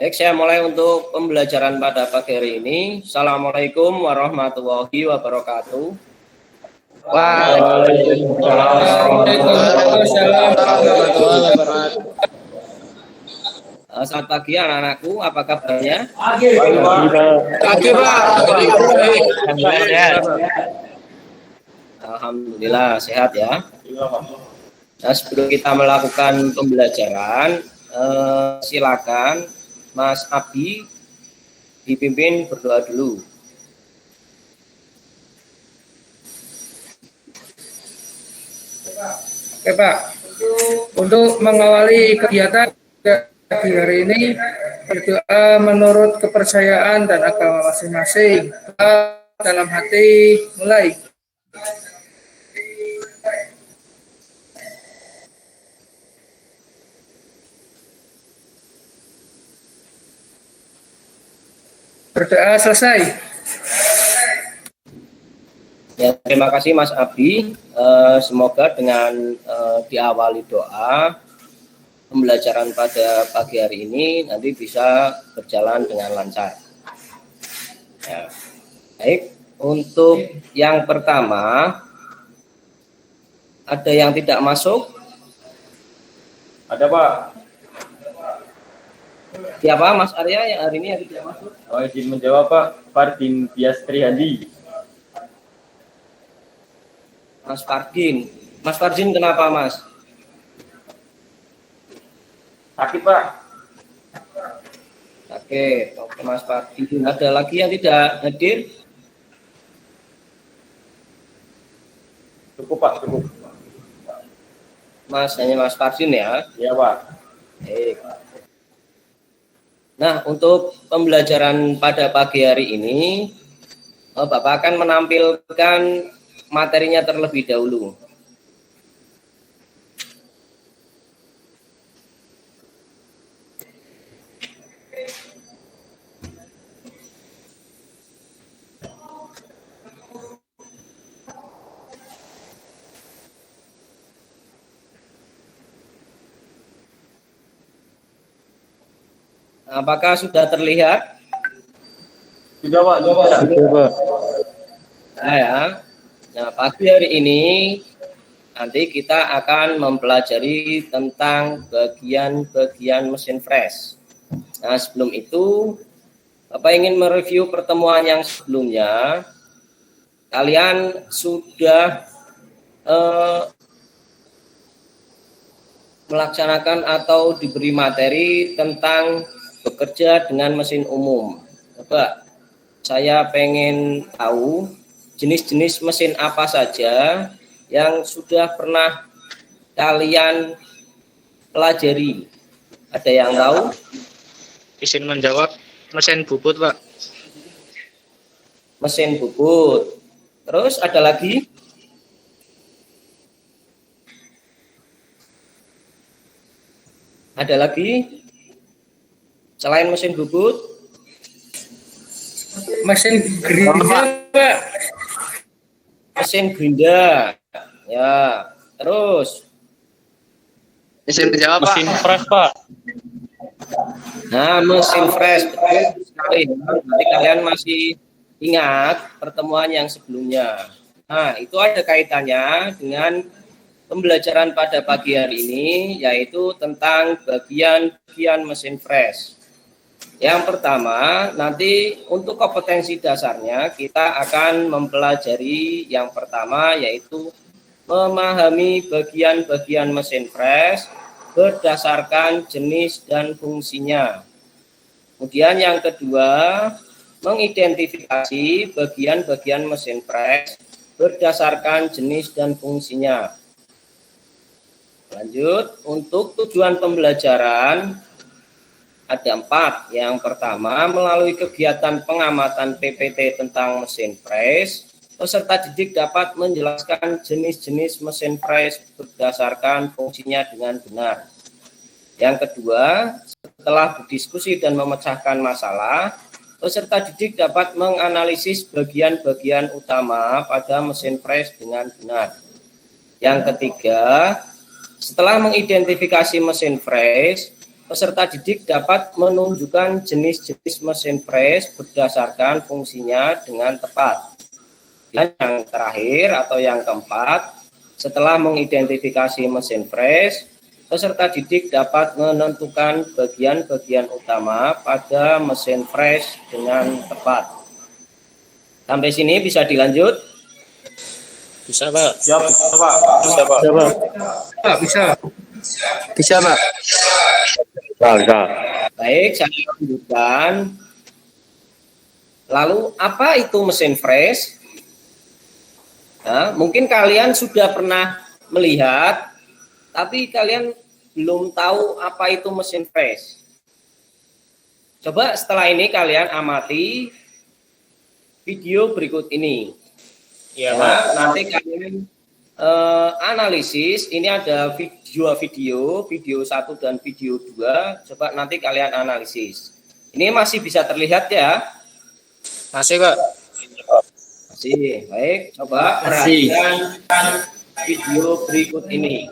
Baik, saya mulai untuk pembelajaran pada pagi hari ini. Assalamualaikum warahmatullahi wabarakatuh. Waalaikumsalam warahmatullahi wabarakatuh. Selamat pagi anak-anakku, apa kabarnya? Pagi, Pak. Alhamdulillah sehat ya. Nah, sebelum kita melakukan pembelajaran, silakan Mas Abi dipimpin berdoa dulu. Oke, Pak. Untuk mengawali kegiatan di hari ini, berdoa menurut kepercayaan dan agama masing-masing. Dalam hati, mulai. Berdoa selesai. Ya, terima kasih Mas Abi. Semoga dengan diawali doa, pembelajaran pada pagi hari ini nanti bisa berjalan dengan lancar. Ya. Baik, untuk yang pertama, ada yang tidak masuk? Ada, Pak. Siapa Mas Arya yang hari ini yang tidak masuk? Oh, izin menjawab, Pak. Fardin Tiastrihandi. Mas Fardin. Mas Fardin kenapa Mas? Sakit, Pak. Oke, Mas Fardin. Ada lagi yang tidak hadir? Cukup, Pak. Cukup. Hanya Mas Fardin ya? Iya, Pak. Baik. Nah, untuk pembelajaran pada pagi hari ini, Bapak akan menampilkan materinya terlebih dahulu. Apakah sudah terlihat? Sudah, Pak. Sudah, Pak. Nah, ya. Nah, pagi hari ini nanti kita akan mempelajari tentang bagian-bagian mesin fresh. Nah, sebelum itu, Bapak ingin mereview pertemuan yang sebelumnya. Kalian sudah melaksanakan atau diberi materi tentang bekerja dengan mesin umum. Coba saya pengen tahu jenis-jenis mesin apa saja yang sudah pernah kalian pelajari. Ada yang tahu? Izin menjawab, mesin bubut, Pak. Mesin bubut. Terus ada lagi? Ada lagi? Selain mesin bubut? Mesin gerinda, Pak. Mesin gerinda. Ya. Terus? Izin menjawab, Pak. Mesin fresh, Pak. Nah, mesin fresh. Betul sekali. Nanti kalian masih ingat pertemuan yang sebelumnya. Nah, itu ada kaitannya dengan pembelajaran pada pagi hari ini, yaitu tentang bagian-bagian mesin fresh. Yang pertama, nanti untuk kompetensi dasarnya kita akan mempelajari yang pertama, yaitu memahami bagian-bagian mesin fresh berdasarkan jenis dan fungsinya. Kemudian yang kedua, mengidentifikasi bagian-bagian mesin fresh berdasarkan jenis dan fungsinya. Lanjut, untuk tujuan pembelajaran ada 4. Yang pertama, melalui kegiatan pengamatan PPT tentang mesin fresh, peserta didik dapat menjelaskan jenis-jenis mesin fresh berdasarkan fungsinya dengan benar. Yang kedua, setelah berdiskusi dan memecahkan masalah, peserta didik dapat menganalisis bagian-bagian utama pada mesin fresh dengan benar. Yang ketiga, setelah mengidentifikasi mesin fresh, peserta didik dapat menunjukkan jenis-jenis mesin press berdasarkan fungsinya dengan tepat. Dan yang terakhir atau yang keempat, setelah mengidentifikasi mesin press, peserta didik dapat menentukan bagian-bagian utama pada mesin press dengan tepat. Sampai sini bisa dilanjut? Bisa, Pak. Siap, Pak. Bisa, Pak. Pak, bisa. Bisa, Pak. Baik, saya lanjutkan. Lalu apa itu mesin press? Nah, mungkin kalian sudah pernah melihat, tapi kalian belum tahu apa itu mesin press. Coba setelah ini kalian amati video berikut ini. Iya, Ya, Pak. nanti kalian analisis. Ini ada video 1 dan video 2. Coba nanti kalian analisis. Ini masih bisa terlihat ya? Masih, Pak. Masih. Baik, coba perhatikan video berikut ini.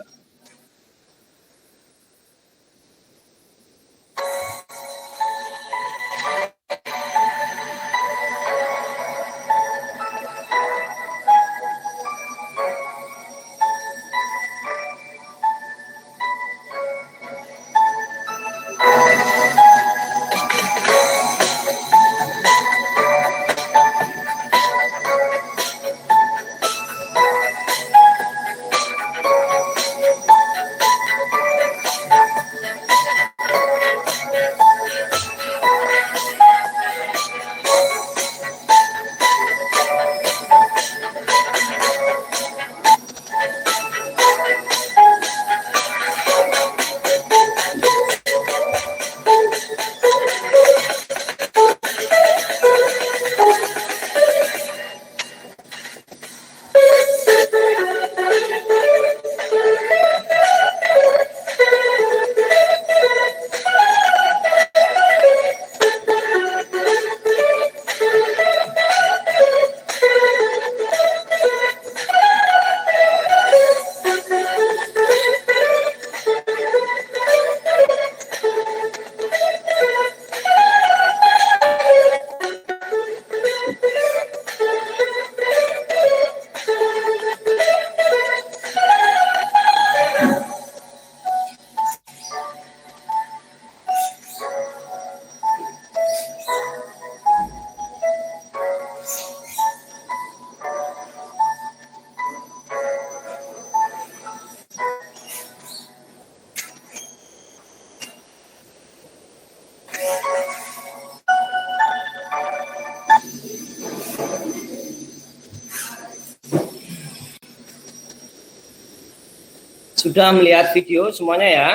Sudah melihat video semuanya ya?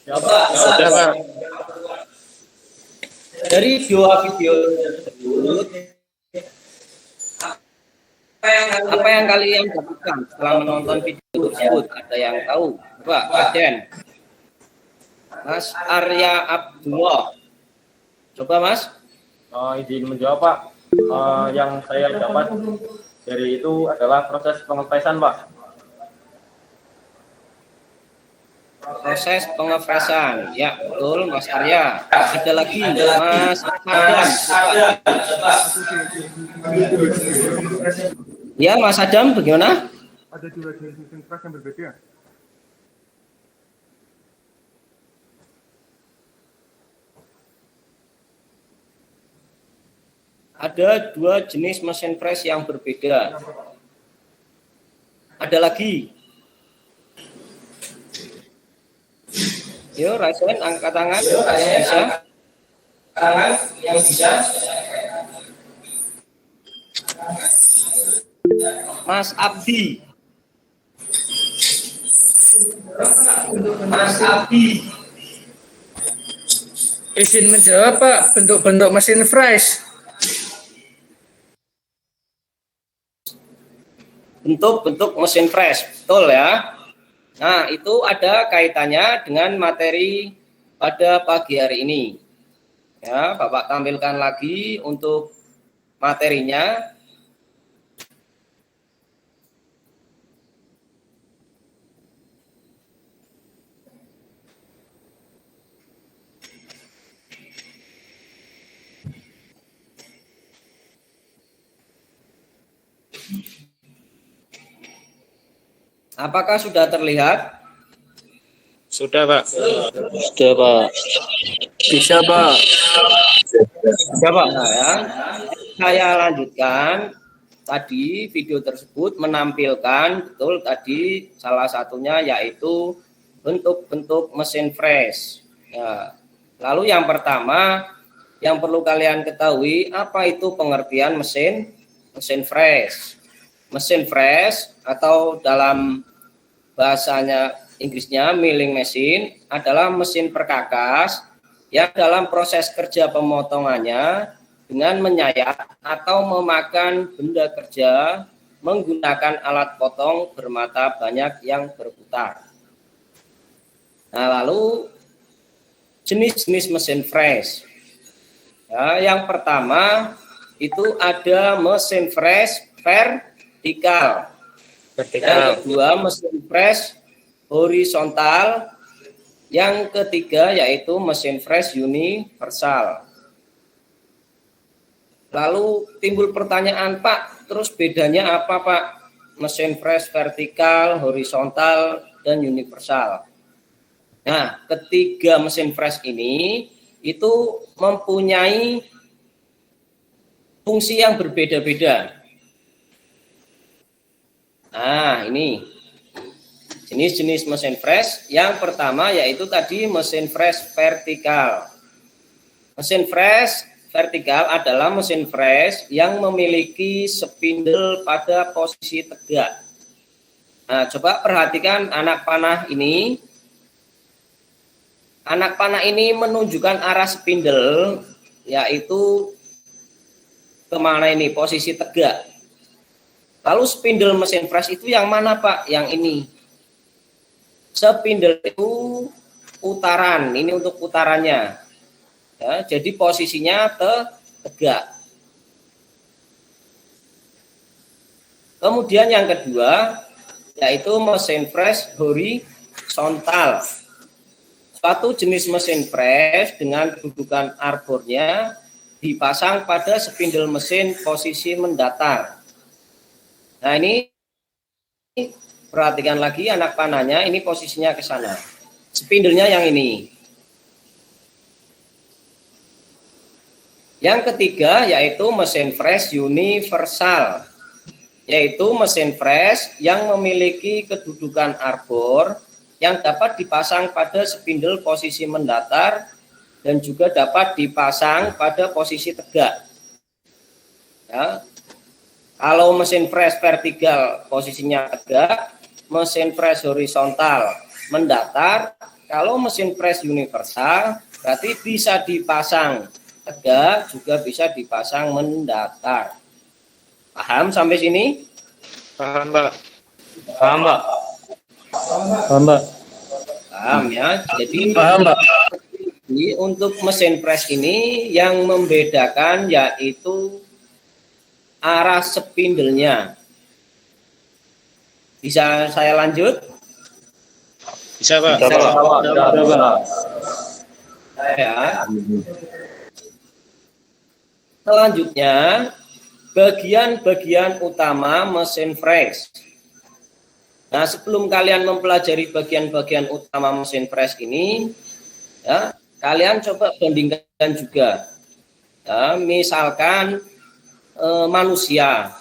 Siap, Pak. Sudah, Pak. Dari dua video tersebut, apa yang kalian dapatkan setelah menonton video tersebut? Ada yang tahu? Coba, Aden. Mas Arya Abdullah. Coba, Mas. Izin menjawab, Pak. Yang saya dapat dari itu adalah proses pengepresan, Pak. Proses pengepresan. Ya, betul, Mas Arya. Ada lagi, Mas Adam. Ya, Mas Adam, bagaimana? Ada dua jenis mesin press yang berbeda. Ada dua jenis mesin press yang berbeda. Ada lagi. Yo, Raisen, angkat tangan yang bisa. Mas Abdi. Izin menjawab, Pak. Bentuk-bentuk mesin press. Bentuk-bentuk mesin press, betul ya. Nah, itu ada kaitannya dengan materi pada pagi hari ini. Ya, Bapak tampilkan lagi untuk materinya. Apakah sudah terlihat? Sudah, Pak. Sudah, Pak. Bisa, Pak. Sudah, Pak. Nah, ya. Saya lanjutkan. Tadi video tersebut menampilkan betul tadi salah satunya yaitu bentuk-bentuk mesin fresh. Ya. Lalu yang pertama yang perlu kalian ketahui, apa itu pengertian mesin fresh? Mesin fresh atau dalam bahasanya Inggrisnya milling machine adalah mesin perkakas yang dalam proses kerja pemotongannya dengan menyayat atau memakan benda kerja menggunakan alat potong bermata banyak yang berputar. Nah, lalu jenis-jenis mesin fresh. Ya, yang pertama itu ada mesin fresh vertikal. Yang kedua mesin fresh horizontal. Yang ketiga yaitu mesin fresh universal. Lalu timbul pertanyaan, Pak, terus bedanya apa, Pak? Mesin fresh vertikal, horizontal, dan universal. Nah, ketiga mesin fresh ini itu mempunyai fungsi yang berbeda-beda. Nah, ini jenis-jenis mesin fresh. Yang pertama yaitu tadi mesin fresh vertikal. Mesin fresh vertikal adalah mesin fresh yang memiliki spindle pada posisi tegak. Nah, coba perhatikan anak panah ini. Anak panah ini menunjukkan arah spindle, yaitu kemana ini, posisi tegak. Lalu spindle mesin fresh itu yang mana, Pak? Yang ini. Spindle itu putaran, ini untuk putarannya. Ya, jadi posisinya tegak. Kemudian yang kedua yaitu mesin fresh horizontal. Suatu jenis mesin fresh dengan kedudukan arbornya dipasang pada spindle mesin posisi mendatar. Nah, ini perhatikan lagi anak panahnya, ini posisinya ke sana. Spindlenya yang ini. Yang ketiga yaitu mesin fresh universal, yaitu mesin fresh yang memiliki kedudukan arbor yang dapat dipasang pada spindle posisi mendatar dan juga dapat dipasang pada posisi tegak. Ya. Kalau mesin fresh vertikal posisinya tegak, mesin fresh horizontal mendatar. Kalau mesin fresh universal berarti bisa dipasang tegak, juga bisa dipasang mendatar. Paham sampai sini? Paham, Pak. Paham, Pak. Paham, Pak. Paham ya. Jadi Paham, Pak. untuk mesin fresh ini yang membedakan yaitu arah spindlenya. Bisa saya lanjut? Bisa, Pak. Bisa, Pak. Bisa, Pak. Ya. Selanjutnya, bagian-bagian utama mesin fresh. Nah, sebelum kalian mempelajari bagian-bagian utama mesin fresh ini, ya, kalian coba bandingkan juga. Ya, misalkan manusia.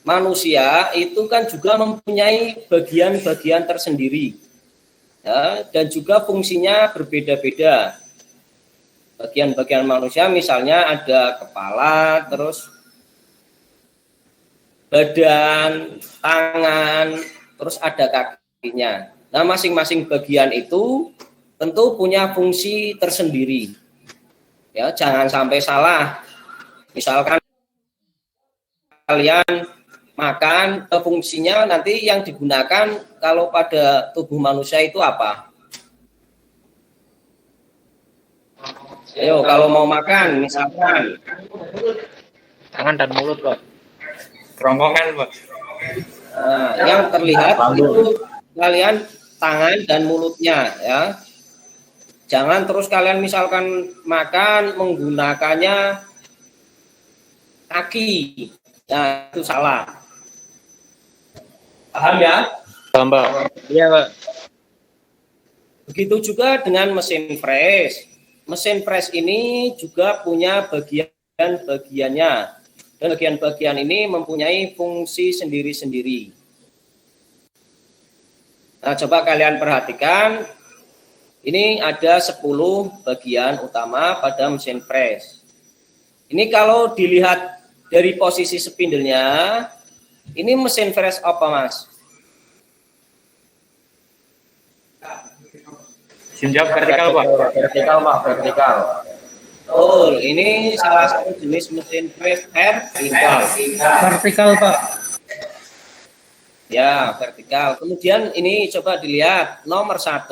Manusia itu kan juga mempunyai bagian-bagian tersendiri. Ya, dan juga fungsinya berbeda-beda. Bagian-bagian manusia misalnya ada kepala, terus badan, tangan, terus ada kakinya. Nah, masing-masing bagian itu tentu punya fungsi tersendiri. Ya, jangan sampai salah. Misalkan kalian makan, fungsinya nanti yang digunakan kalau pada tubuh manusia itu apa? Ayo, kalau mau makan, misalkan Tangan dan mulut, Pak. Kerongkongan, Pak. Nah, yang terlihat itu kalian tangan dan mulutnya, ya. Jangan terus kalian misalkan makan menggunakannya kaki. Nah, itu salah. Paham ya? Paham, Pak. Iya, Pak. Begitu juga dengan mesin press. Mesin press ini juga punya bagian-bagiannya. Dan bagian-bagian ini mempunyai fungsi sendiri-sendiri. Nah, coba kalian perhatikan. Ini ada 10 bagian utama pada mesin press. Ini kalau dilihat dari posisi spindle-nya, ini mesin press apa, Mas? Sinjak vertikal, Pak. Vertikal, Pak, vertikal. Oh, ini salah satu jenis mesin press vertikal. Vertikal, Pak. Ya, vertikal. Kemudian ini coba dilihat nomor 1.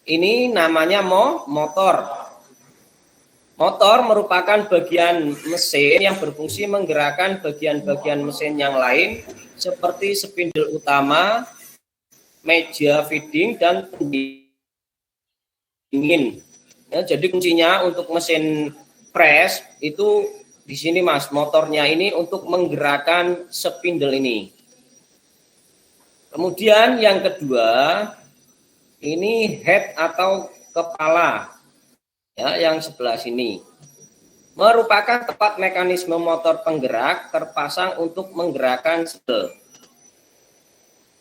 Ini namanya motor. Motor merupakan bagian mesin yang berfungsi menggerakkan bagian-bagian mesin yang lain seperti spindle utama, meja feeding, dan pendingin. Ya, jadi kuncinya untuk mesin press itu di sini, Mas. Motornya ini untuk menggerakkan spindle ini. Kemudian yang kedua, ini head atau kepala. Ya, yang sebelah sini merupakan tempat mekanisme motor penggerak terpasang untuk menggerakkan spindle.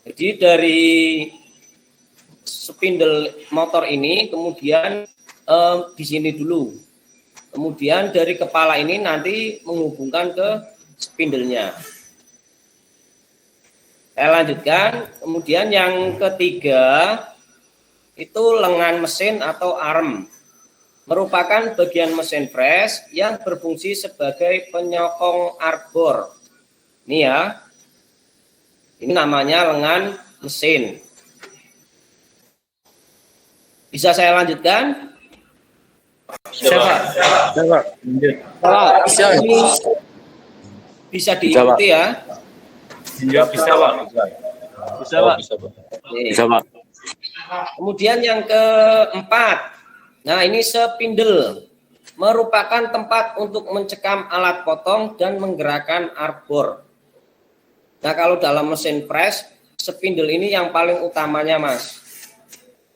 Jadi dari spindle motor ini kemudian di sini dulu, kemudian dari kepala ini nanti menghubungkan ke spindle-nya. Saya lanjutkan. Kemudian yang ketiga itu lengan mesin atau arm. Merupakan bagian mesin press yang berfungsi sebagai penyokong arbor. Ini ya. Ini namanya lengan mesin. Bisa saya lanjutkan? Siapa? Bisa. Bisa diikuti ya. Bisa, Pak. Bisa, Pak. Bisa, Pak. Kemudian yang keempat. Nah, ini spindle merupakan tempat untuk mencekam alat potong dan menggerakkan arbor. Nah, kalau dalam mesin press, spindle ini yang paling utamanya, Mas.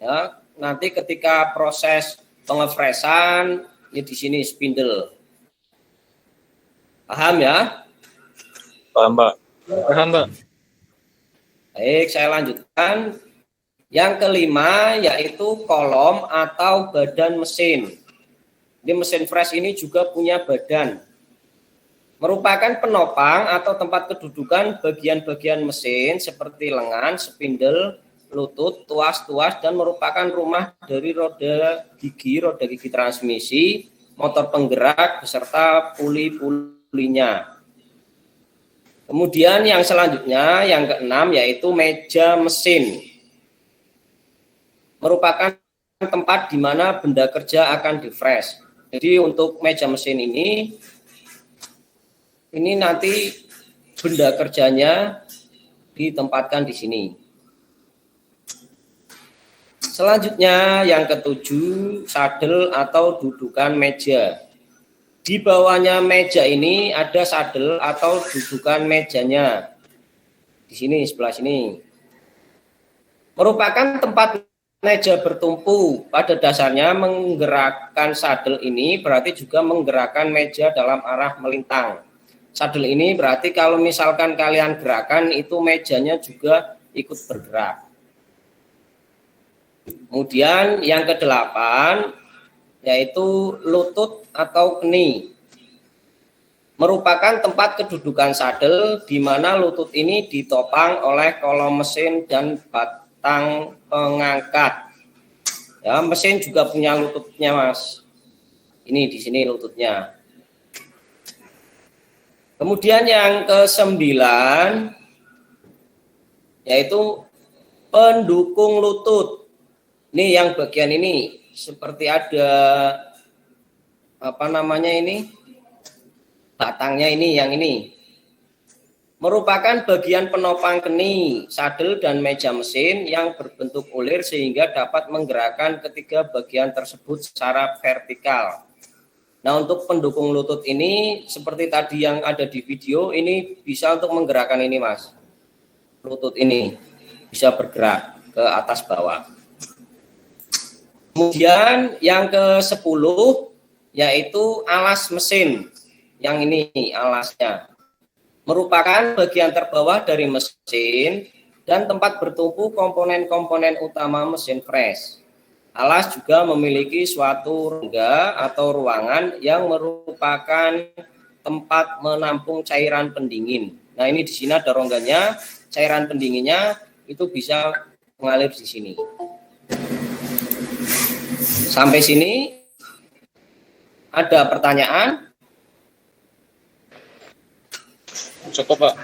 Ya, nanti ketika proses pengepresan, ini di sini spindle. Paham ya? Paham, Pak. Paham, Pak. Baik, saya lanjutkan. Yang kelima yaitu kolom atau badan mesin. Di mesin press ini juga punya badan. Merupakan penopang atau tempat kedudukan bagian-bagian mesin seperti lengan, spindle, lutut, tuas, dan merupakan rumah dari roda gigi transmisi, motor penggerak beserta puli-pulinya. Kemudian yang selanjutnya, yang keenam yaitu meja mesin. Merupakan tempat di mana benda kerja akan di-fresh. Jadi untuk meja mesin ini nanti benda kerjanya ditempatkan di sini. Selanjutnya yang ketujuh, sadel atau dudukan meja. Di bawahnya meja ini ada sadel atau dudukan mejanya. Di sini, sebelah sini. Merupakan tempat meja bertumpu. Pada dasarnya menggerakkan sadel ini berarti juga menggerakkan meja dalam arah melintang. Sadel ini berarti kalau misalkan kalian gerakan itu mejanya juga ikut bergerak. Kemudian yang kedelapan yaitu lutut atau keni. Merupakan tempat kedudukan sadel di mana lutut ini ditopang oleh kolom mesin dan batang pengangkat. Ya, mesin juga punya lututnya, Mas. Ini di sini lututnya. Kemudian yang ke-9 yaitu pendukung lutut. Ini yang bagian ini seperti ada apa namanya ini? Batangnya ini, yang ini. Merupakan bagian penopang keni, sadel, dan meja mesin yang berbentuk ulir sehingga dapat menggerakkan ketiga bagian tersebut secara vertikal. Nah, untuk pendukung lutut ini seperti tadi yang ada di video, ini bisa untuk menggerakkan ini, Mas. lutut ini bisa bergerak ke atas bawah. Kemudian yang ke-10 yaitu alas mesin. Yang ini alasnya merupakan bagian terbawah dari mesin dan tempat bertumpu komponen-komponen utama mesin fresh. Alas juga memiliki suatu rongga atau ruangan yang merupakan tempat menampung cairan pendingin. Nah, ini di sini ada rongganya, cairan pendinginnya itu bisa mengalir di sini. Sampai sini ada pertanyaan? Cukup, Pak.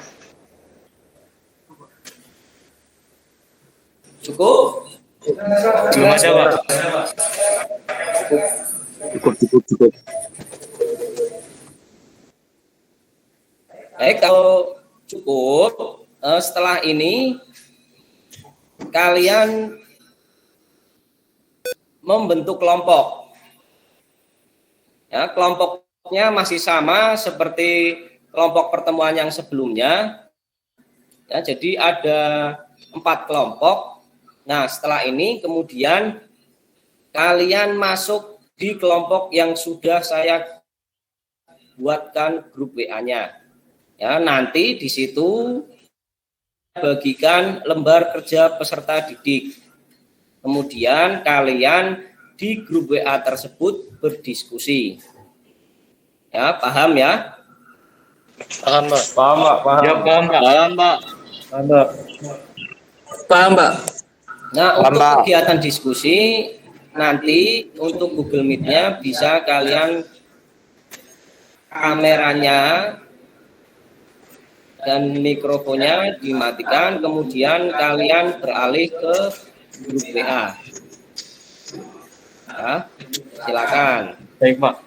Cukup? Belum ada, Pak. Cukup. Baik, kalau cukup, setelah ini kalian membentuk kelompok. Ya, kelompoknya masih sama seperti kelompok pertemuan yang sebelumnya. Ya, jadi ada 4 kelompok. Nah, setelah ini kemudian kalian masuk di kelompok yang sudah saya buatkan grup WA-nya. Ya, nanti di situ bagikan lembar kerja peserta didik. Kemudian kalian di grup WA tersebut berdiskusi. Ya, paham ya? Paham, Pak. Paham, Pak. Paham. Ya, paham, Pak. Paham, Pak. Paham, Pak. Paham, Pak? Nah, Paham, untuk Pak. kegiatan diskusi nanti untuk Google Meet-nya bisa kalian kameranya dan mikrofonnya dimatikan, kemudian kalian beralih ke grup WA. Ya, silakan. Baik, Pak.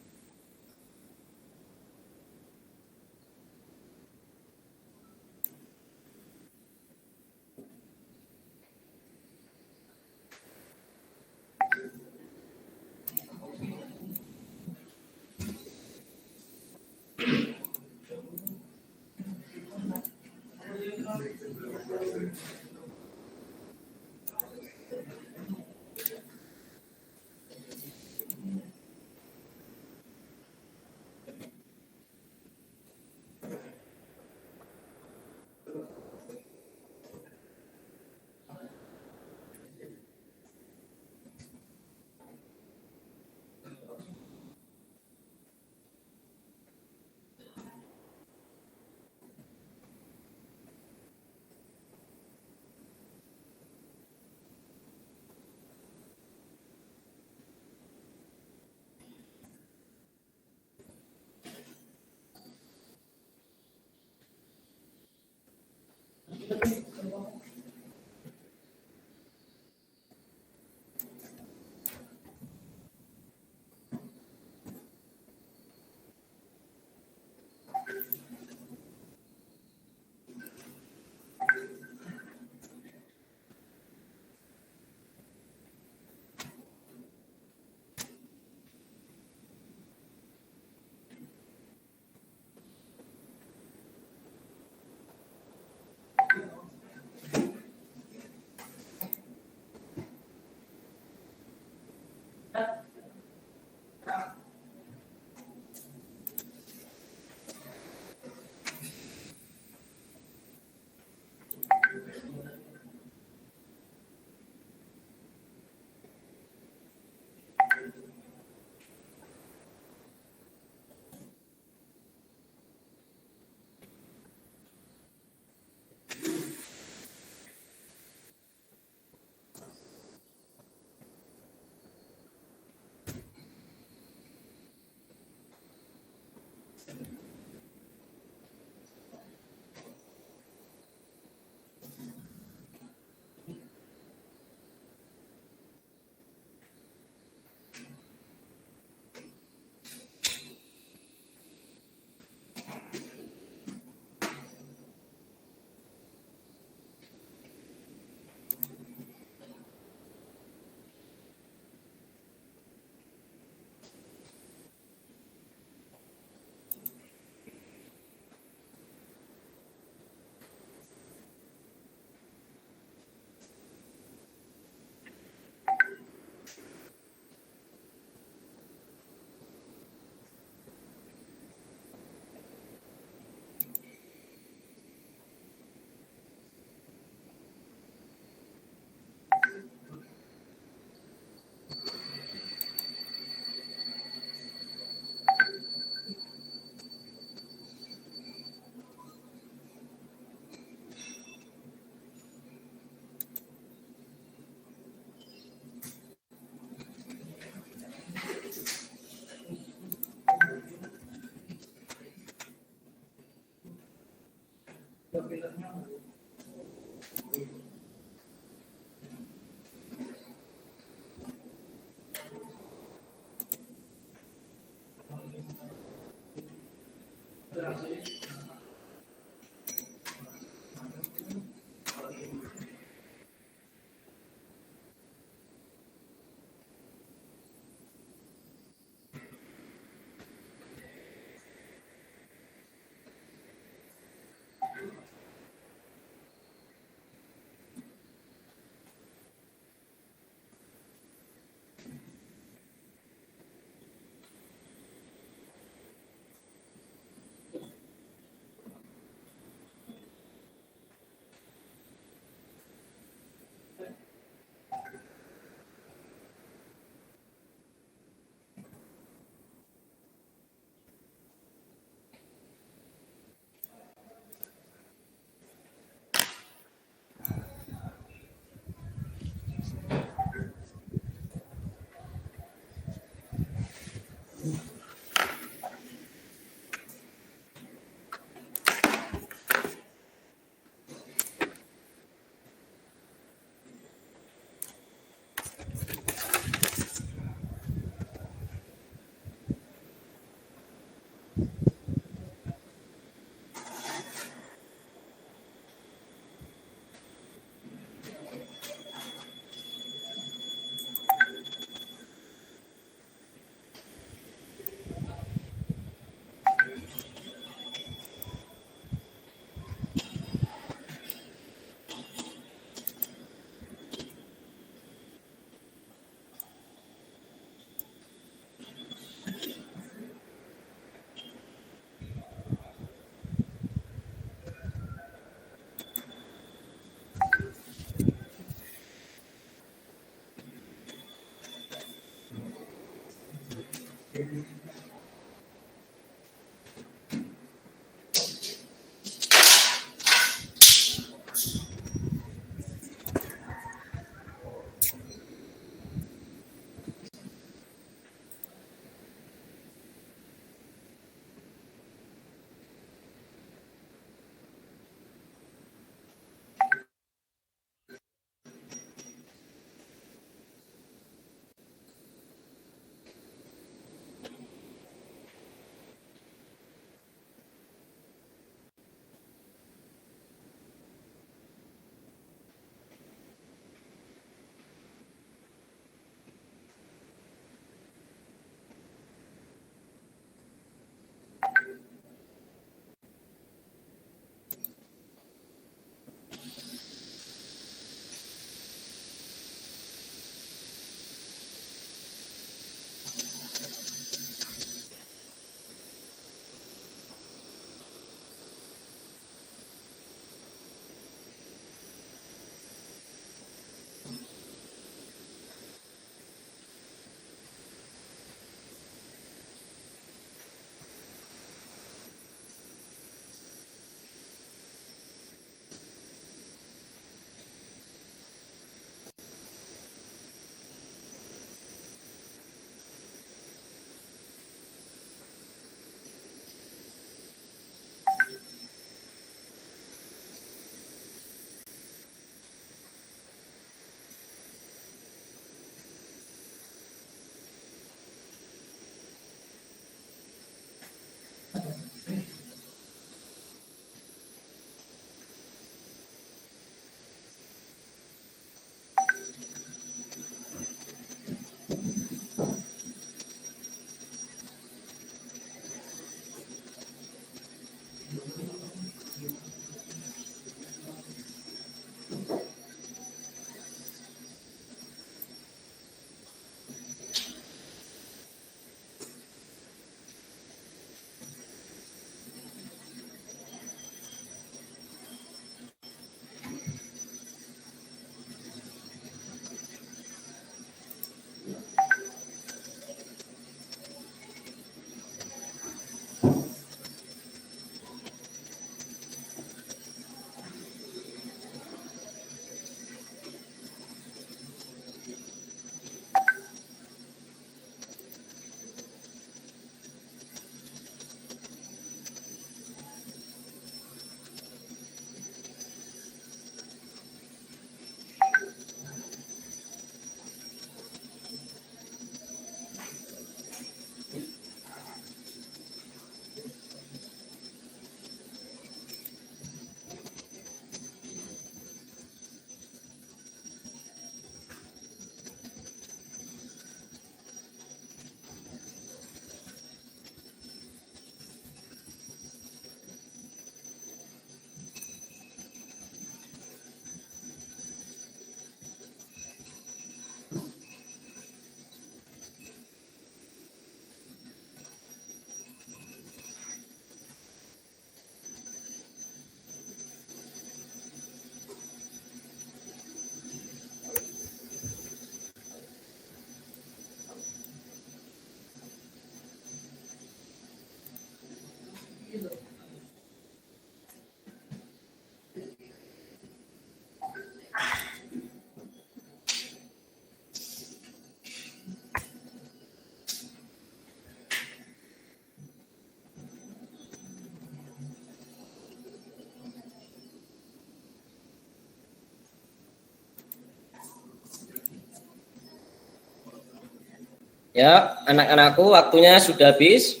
Ya, anak-anakku waktunya sudah habis.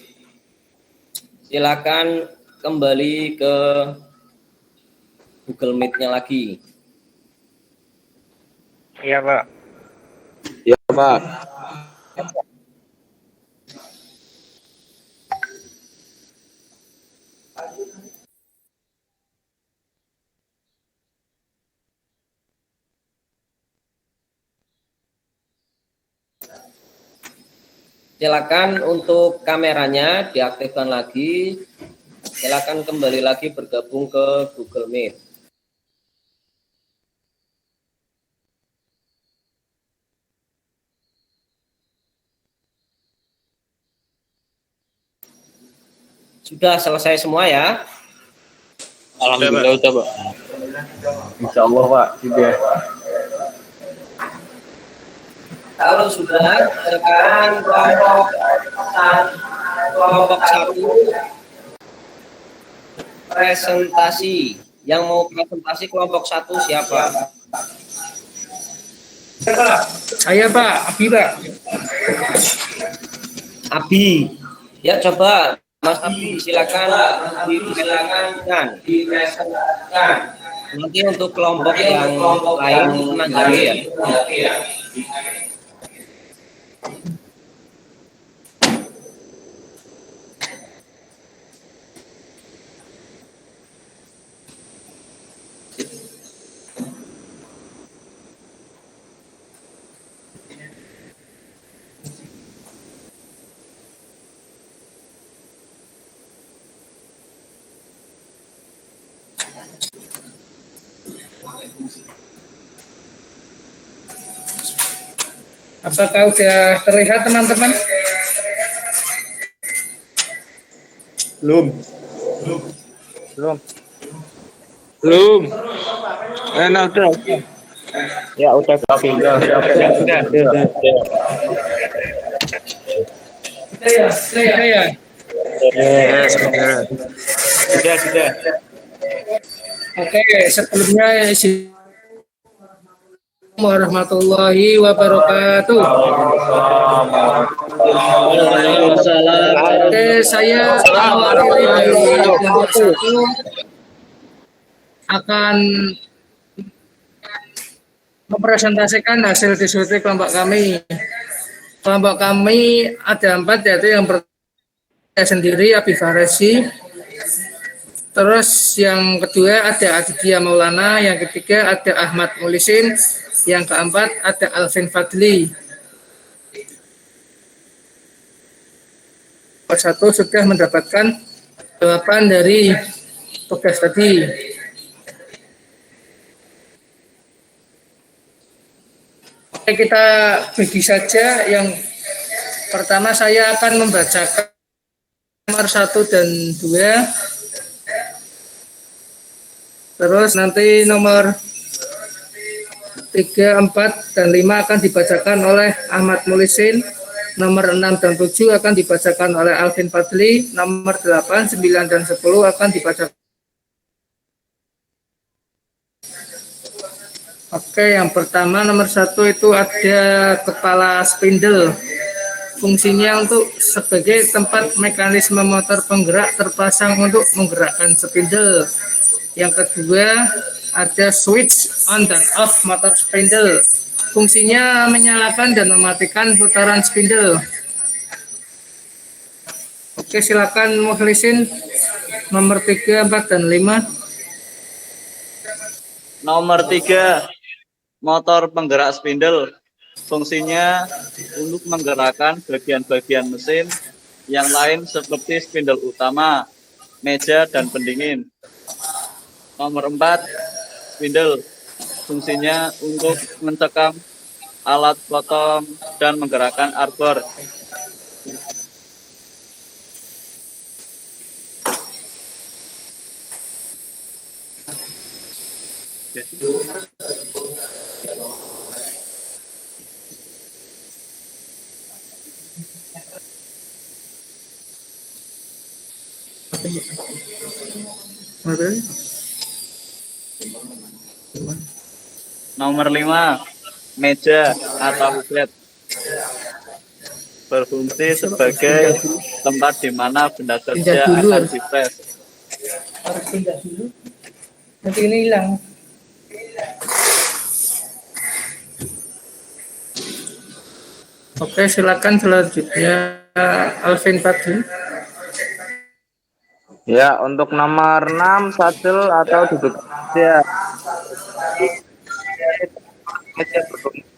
Silakan kembali ke Google Meet-nya lagi. Iya, Pak. Ya, Pak. Silakan untuk kameranya diaktifkan lagi. Silakan kembali lagi bergabung ke Google Meet. Sudah selesai semua ya? Alhamdulillah udah, Pak. Insya Allah, Pak. Sudah. Kalau sudah, sekarang kelompok satu presentasi. Yang mau presentasi kelompok satu siapa? Saya Pak, Abi Pak. Abi. Ya coba Mas Abi silakan dipresentasikan. Nanti untuk kelompok yang lain menanggapi ya. Apakah sudah terlihat teman-teman? Belum. Enak udah. Ya udah, Pak. Sudah. Saya. Sudah. Oke, sebelumnya warahmatullahi wabarakatuh. Oke, saya mewakili dari kelompok satu akan mempresentasikan hasil diskusi kelompok kami. Kelompok kami ada 4, yaitu yang pertama saya sendiri, Abi Faresi. Terus yang kedua ada Aditya Maulana, yang ketiga ada Ahmad Mulisin, yang keempat ada Alvin Fadli. Satu sudah mendapatkan jawaban dari tugas tadi. Oke, kita bagi saja. Yang pertama saya akan membacakan nomor 1 dan 2. Terus nanti nomor 3, 4, dan 5 akan dibacakan oleh Ahmad Mulisin. Nomor 6 dan 7 akan dibacakan oleh Alvin Fadli. Nomor 8, 9, dan 10 akan dibacakan. Oke, yang pertama nomor 1 itu ada kepala spindle. Fungsinya untuk sebagai tempat mekanisme motor penggerak terpasang untuk menggerakkan spindle. Yang kedua ada switch on dan off motor spindle. Fungsinya menyalakan dan mematikan putaran spindle. Oke, silakan Mukhlisin nomor 3, 4, dan 5. Nomor 3, motor penggerak spindle. Fungsinya untuk menggerakkan bagian-bagian mesin yang lain seperti spindle utama, meja, dan pendingin. Nomor 4, spindle. Fungsinya untuk mencekam alat potong dan menggerakkan arbor. Nomor 5, meja atau flat. berfungsi sebagai tempat di mana benda Pindah kerja dulu, akan harus dipres. pindah dulu. Nanti ini hilang. Oke, silakan selanjutnya Alvin Fadli. Ya, untuk nomor 6 sadel atau duduk meja. Meja berfungsi.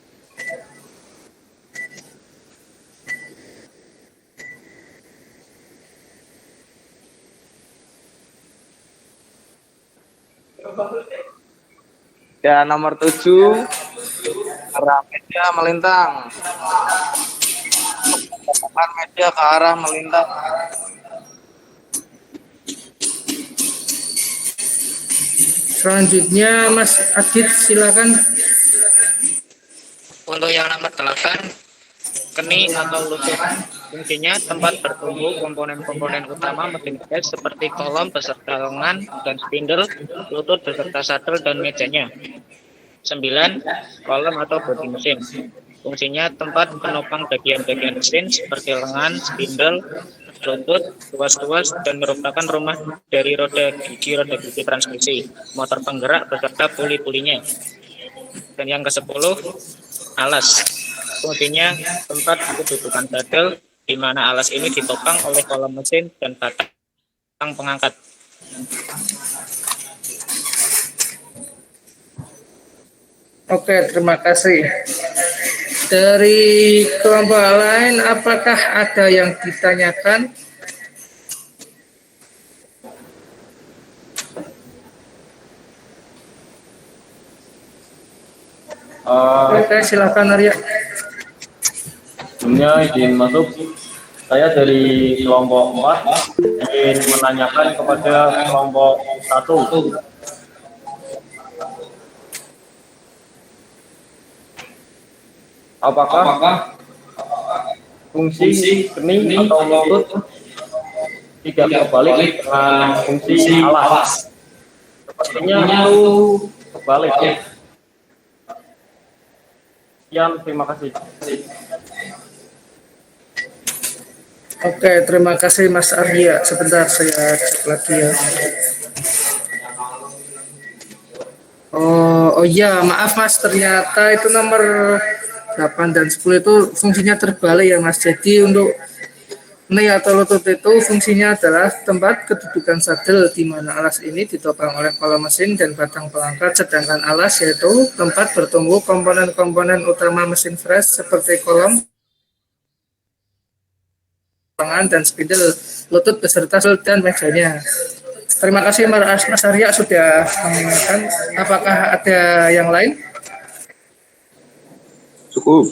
Ya, nomor 7 arah meja melintang. Tekan meja ke arah melintang. Selanjutnya Mas Adit, silakan. Untuk yang nomor 8, keni atau lutut. Fungsinya tempat bertumbuh komponen-komponen utama mesin pres seperti kolom beserta lengan dan spindle, lutut beserta sadel dan mejanya. 9. Kolom atau bodi mesin. Fungsinya tempat penopang bagian-bagian mesin seperti lengan, spindle, lutut, tuas-tuas, dan merupakan rumah dari roda gigi transmisi, motor penggerak beserta puli-pulinya. Dan yang ke-10, alas. Fungsinya tempat kedudukan sadel, di mana alas ini ditopang oleh kolom mesin dan batang pengangkat. Oke, terima kasih. Dari kelompok lain, apakah ada yang ditanyakan? Oke, silakan Arya. Sebelumnya izin masuk. Saya dari kelompok 4 ingin menanyakan kepada kelompok 1. Apakah fungsi keni atau lutut tidak terbalik dengan fungsi alas? Sepertinya itu terbalik. Sekian, terima kasih. Oke, terima kasih Mas Arya. Sebentar saya cek lagi ya. Oh iya, maaf Mas, ternyata itu nomor 8 dan 10 itu fungsinya terbalik ya Mas. Jadi untuk keni atau lutut itu fungsinya adalah tempat kedudukan sadel di mana alas ini ditopang oleh kolom mesin dan batang pelangkat, sedangkan alas yaitu tempat bertumbuh komponen-komponen utama mesin fresh seperti kolom, lengan, dan spindle, lutut beserta sadel dan mejanya. Terima kasih Mas Arya sudah mengingatkan. Apakah ada yang lain? Cukup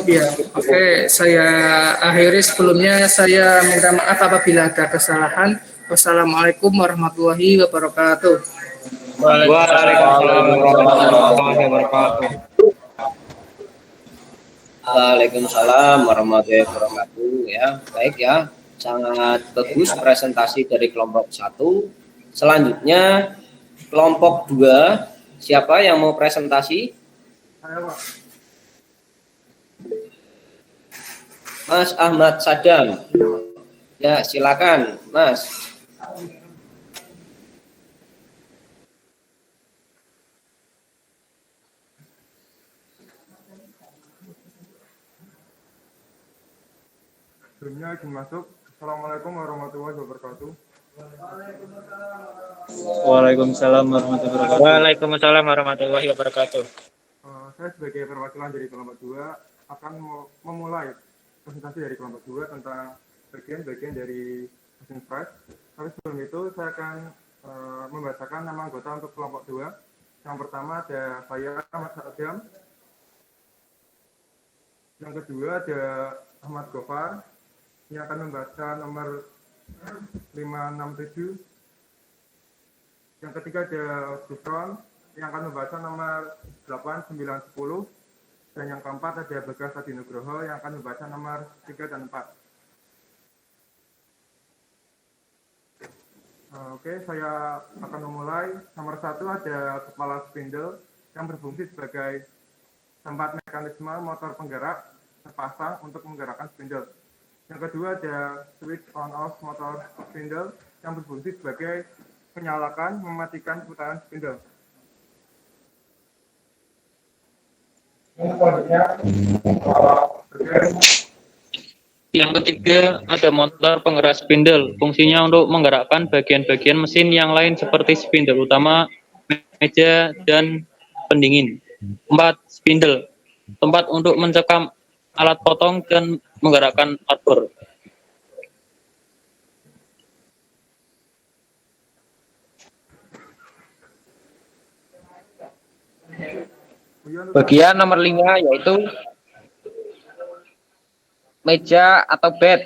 ya. Oke, saya akhiri. Sebelumnya saya minta maaf apabila ada kesalahan. Wassalamualaikum warahmatullahi wabarakatuh. Waalaikumsalam warahmatullahi wabarakatuh. Waalaikumsalam warahmatullahi wabarakatuh. Ya, baik ya. Sangat bagus presentasi dari kelompok 1. Selanjutnya kelompok 2. Siapa yang mau presentasi? Saya, Pak. Mas Ahmad Sadam. Ya, silakan, Mas. Sebelumnya izin masuk. Assalamualaikum warahmatullahi wabarakatuh. Waalaikumsalam warahmatullahi wabarakatuh. Waalaikumsalam warahmatullahi wabarakatuh. Saya sebagai perwakilan dari kelompok 2 akan memulai presentasi dari kelompok 2 tentang bagian-bagian dari mesin press. Tapi sebelum itu saya akan membacakan nama anggota untuk kelompok 2. Yang pertama ada saya, Mas Adam. Yang kedua ada Ahmad Gofar yang akan membaca nomor 567. Yang ketiga ada Gufron yang akan membaca nomor 8, 9, 10. Dan yang keempat ada Bagas Adi Nugroho yang akan membaca nomor 3 dan 4. Oke, saya akan memulai. Nomor 1 ada kepala spindle yang berfungsi sebagai tempat mekanisme motor penggerak terpasang untuk menggerakkan spindle. Yang kedua ada switch on off motor spindle yang berfungsi sebagai menyalakan mematikan putaran spindle. Yang ketiga, ada motor penggerak spindle. Fungsinya untuk menggerakkan bagian-bagian mesin yang lain seperti spindle utama, meja, dan pendingin. 4. Spindle. Tempat untuk mencekam alat potong dan menggerakkan arbor. Bagian nomor 5 yaitu meja atau bed,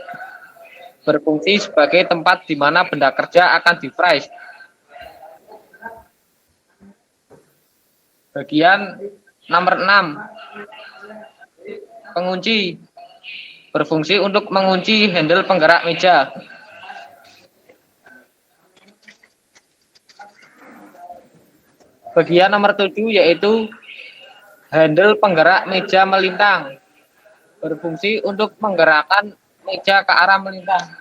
berfungsi sebagai tempat di mana benda kerja akan di-fries. Bagian nomor 6, pengunci, berfungsi untuk mengunci handle penggerak meja. Bagian nomor 7 yaitu handle penggerak meja melintang, berfungsi untuk menggerakkan meja ke arah melintang.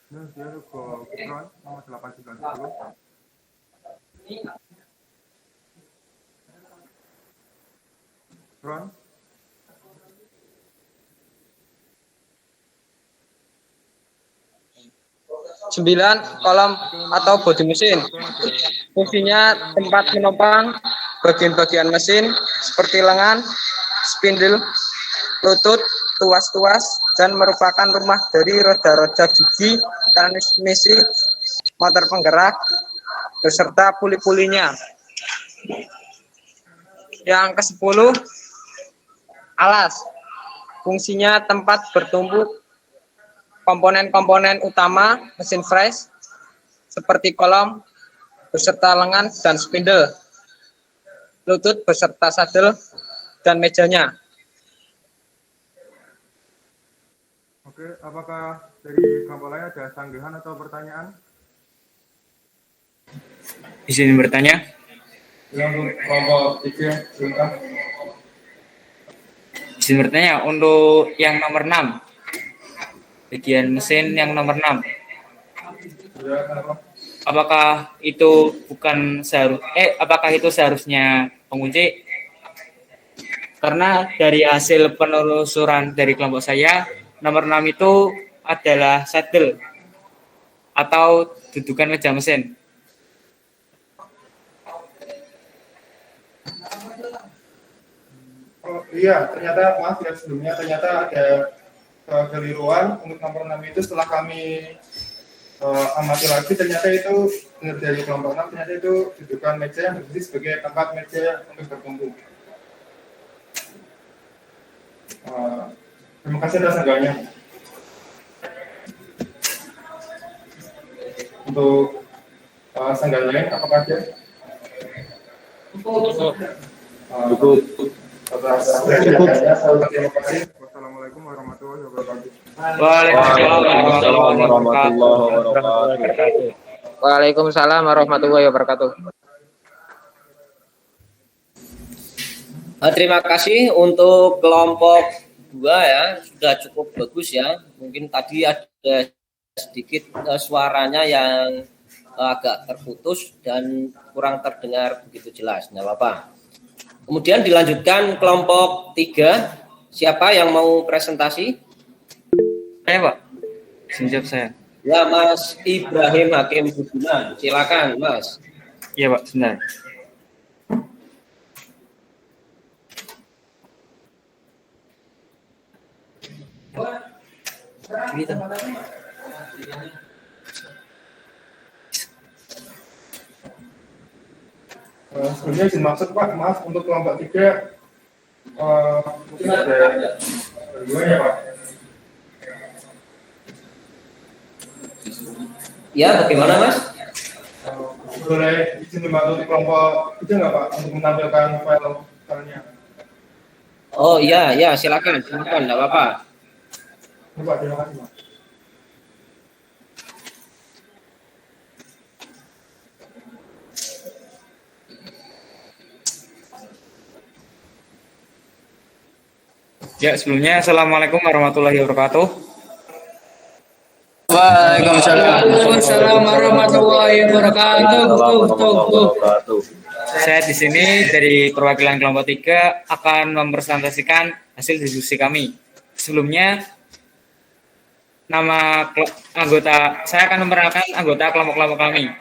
Dan dia ke Kutron nomor 890. Kutron. 9. Kolom atau bodi mesin. Fungsinya tempat menopang bagian-bagian mesin seperti lengan, spindle, lutut, tuas-tuas, dan merupakan rumah dari roda-roda gigi, transmisi, motor penggerak, beserta puli-pulinya. Yang ke-10, alas. Fungsinya tempat bertumpuk komponen-komponen utama mesin fries seperti kolom beserta lengan dan spindle, lutut beserta sadel, dan mejanya. Oke, apakah dari kelompok lain ada sanggahan atau pertanyaan? Izin bertanya. Yang kelompok 3, silakan. Izin bertanya untuk yang nomor 6. Bagian mesin yang nomor 6. Apakah itu apakah itu seharusnya pengunci? Karena dari hasil penelusuran dari kelompok saya, nomor 6 itu adalah saddle atau dudukan meja mesin. Oh iya, ternyata maaf ya sebelumnya ternyata ada kekeliruan untuk nomor 6 itu setelah kami amati lagi ternyata itu benar dari kelompok 6 ternyata itu dudukan meja yang berfungsi sebagai tempat meja untuk berkumpul. Terima kasih atas sanggahnya. Untuk sanggah lain apakah ada? Cukup. Terima kasih. Wassalamualaikum warahmatullahi wabarakatuh. Waalaikumsalam warahmatullahi wabarakatuh. Waalaikumsalam warahmatullahi wabarakatuh. Terima kasih untuk kelompok 2 ya, sudah cukup bagus ya. Mungkin tadi ada sedikit suaranya yang agak terputus dan kurang terdengar begitu jelas, nggak apa-apa. Kemudian dilanjutkan kelompok 3. Siapa yang mau presentasi? Saya, Pak. Siap saya. Ya, Mas Ibrahim Hakim Budiman. Silakan, Mas. Iya, Pak, sebentar. Sebenarnya dimaksud Pak, maaf untuk kelompok 3 mungkin ada dua ya Pak. Ya, bagaimana Mas? Boleh izin dibantu di kelompok 3 nggak Pak untuk menampilkan filenya? Oh iya, ya silakan, nggak apa-apa. Pak, terima kasih Pak. Ya, sebelumnya Assalamualaikum warahmatullahi wabarakatuh. Waalaikumsalam warahmatullahi wabarakatuh. Saya di sini dari perwakilan kelompok 3 akan mempresentasikan hasil diskusi kami. Sebelumnya, saya akan memperkenalkan anggota kelompok-kelompok kami.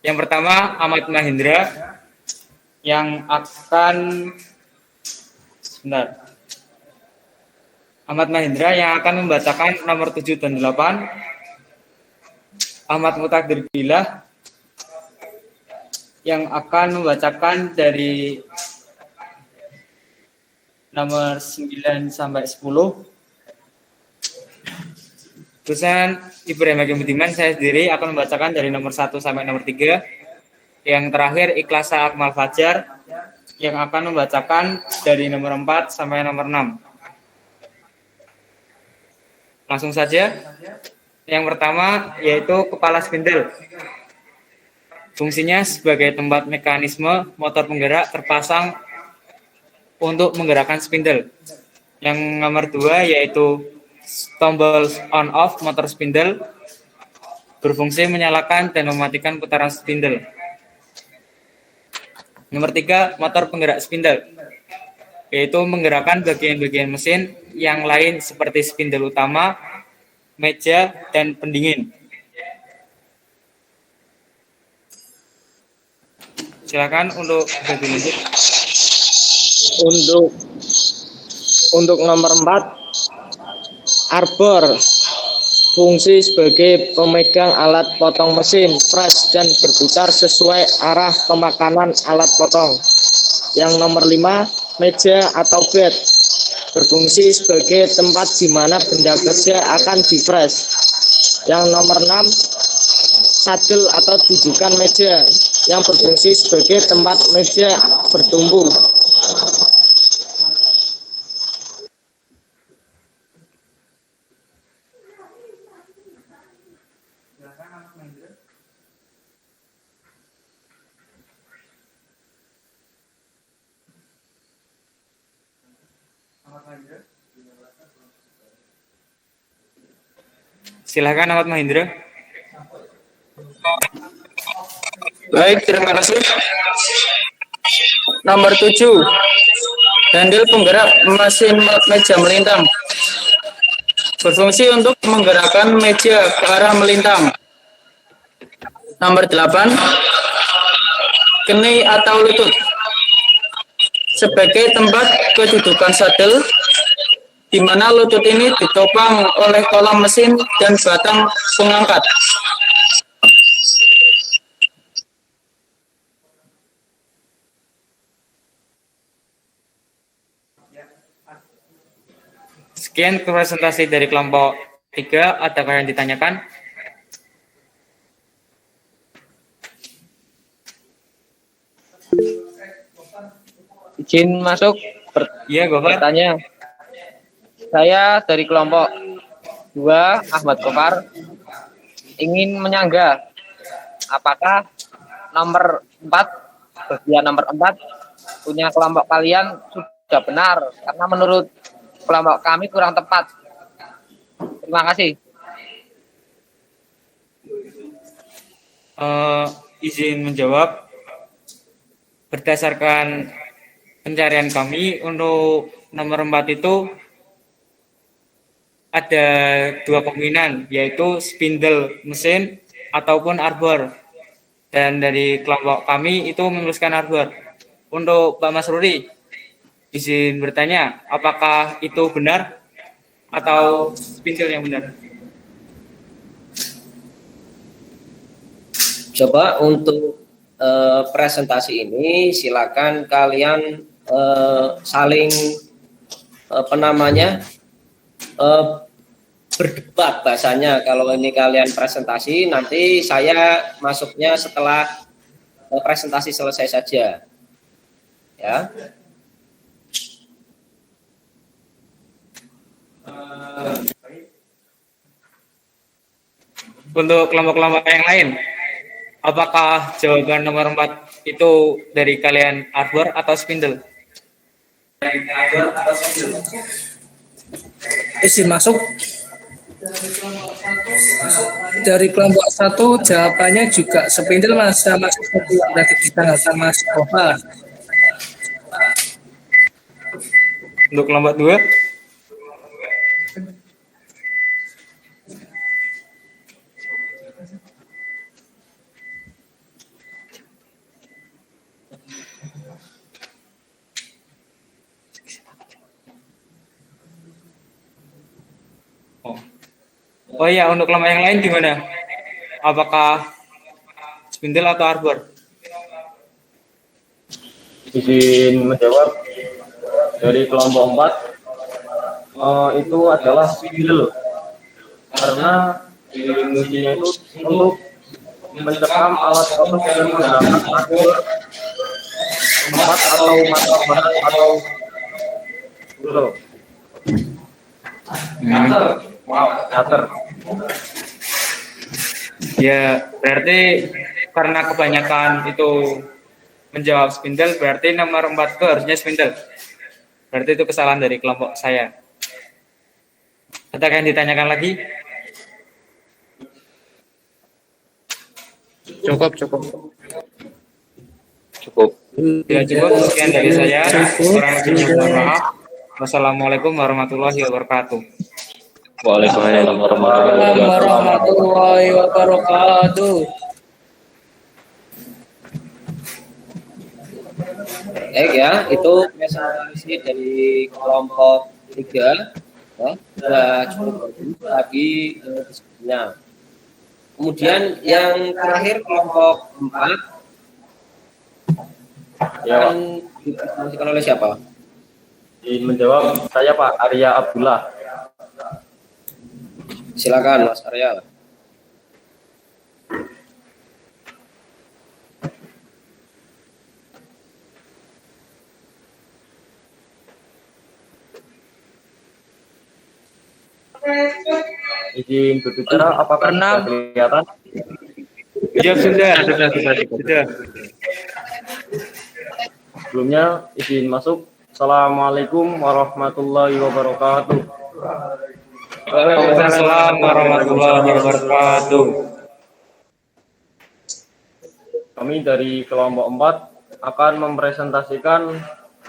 Yang pertama, Ahmad Mahendra yang akan membacakan nomor 7 dan 8. Ahmad Mutakdir Billah yang akan membacakan dari nomor 9 sampai 10. Terusan Ibrahim Hakim Budiman, saya sendiri akan membacakan dari nomor 1 sampai nomor 3. Yang terakhir Ikhlasa Akmal Fajar yang akan membacakan dari nomor 4 sampai nomor 6. Langsung saja. Yang pertama yaitu kepala spindle. Fungsinya sebagai tempat mekanisme motor penggerak terpasang untuk menggerakkan spindle. Yang nomor 2 yaitu tombol on off motor spindle, berfungsi menyalakan dan mematikan putaran spindle. Nomor 3 motor penggerak spindle, yaitu menggerakkan bagian-bagian mesin yang lain seperti spindle utama, meja, dan pendingin. Silakan untuk lebih lanjut. Untuk nomor 4, arbor, fungsi sebagai pemegang alat potong mesin, press, dan berputar sesuai arah pemakanan alat potong. Yang nomor 5, meja atau bed, berfungsi sebagai tempat di mana benda kerja akan di-press. Yang nomor 6, sadel atau dudukan meja, yang berfungsi sebagai tempat meja bertumbuh. Silakan Ahmad Mahendra. Baik, terima kasih. Nomor 7, handle penggerak mesin meja melintang, berfungsi untuk menggerakkan meja ke arah melintang. Nomor 8, keni atau lutut, sebagai tempat kedudukan sadel, di mana lutut ini ditopang oleh kolom mesin dan batang pengangkat. Sekian presentasi dari kelompok 3. Adakah yang ditanyakan? Izin masuk Iya, Gofar. bertanya. Saya dari kelompok 2, Ahmad Gofar, ingin menyangga apakah nomor 4, bagian nomor 4 punya kelompok kalian sudah benar, karena menurut kelompok kami kurang tepat. Terima kasih. Izin menjawab. Berdasarkan pencarian kami, untuk nomor 4 itu ada 2 kemungkinan, yaitu spindle mesin ataupun arbor. Dan dari kelompok kami itu menuliskan arbor. Untuk Pak Mas Ruri, izin bertanya, apakah itu benar atau spindle yang benar? Coba untuk presentasi ini silakan kalian saling berdebat bahasanya. Kalau ini kalian presentasi, nanti saya masuknya setelah presentasi selesai saja, ya. Untuk kelompok-kelompok yang lain, apakah jawaban nomor 4 itu dari kalian arbor atau spindle? Izin masuk. Dari kelompok 1 jawabannya juga spindle Mas, sama seperti yang tadi ditanggapan Mas Kohar. Untuk kelompok 2, oh iya, untuk kelompok yang lain gimana? Apakah spindle atau arbor? Izin menjawab dari kelompok 4 itu adalah spindle karena fungsinya itu untuk mencekam alat foto dengan menggunakan arbor, tempat atau mata bahan atau betul. Cutter. Ya, berarti karena kebanyakan itu menjawab spindle, berarti nomor 4 itu harusnya spindle. Berarti itu kesalahan dari kelompok saya. Adakah yang ditanyakan lagi? Cukup. Ya, cukup. Sekian dari saya. Kurang lebihnya mohon maaf. Wassalamualaikum warahmatullahi wabarakatuh. Waalaikumsalam Warahmatullahi wabarakatuh. Baik ya, itu presentasi dari kelompok 3. Ya, sudah cukup bagus lagi diskusinya. Kemudian yang terakhir kelompok 4 Ya, akan dipresentasikan oleh siapa? izin menjawab saya Pak Arya Abdullah. Silakan Mas Arya. Izin berbicara, apakah sudah kelihatan? Ya, sudah. Sebelumnya izin masuk. Assalamualaikum warahmatullahi wabarakatuh. Waalaikumsalam warahmatullahi wabarakatuh. Kami dari kelompok 4 akan mempresentasikan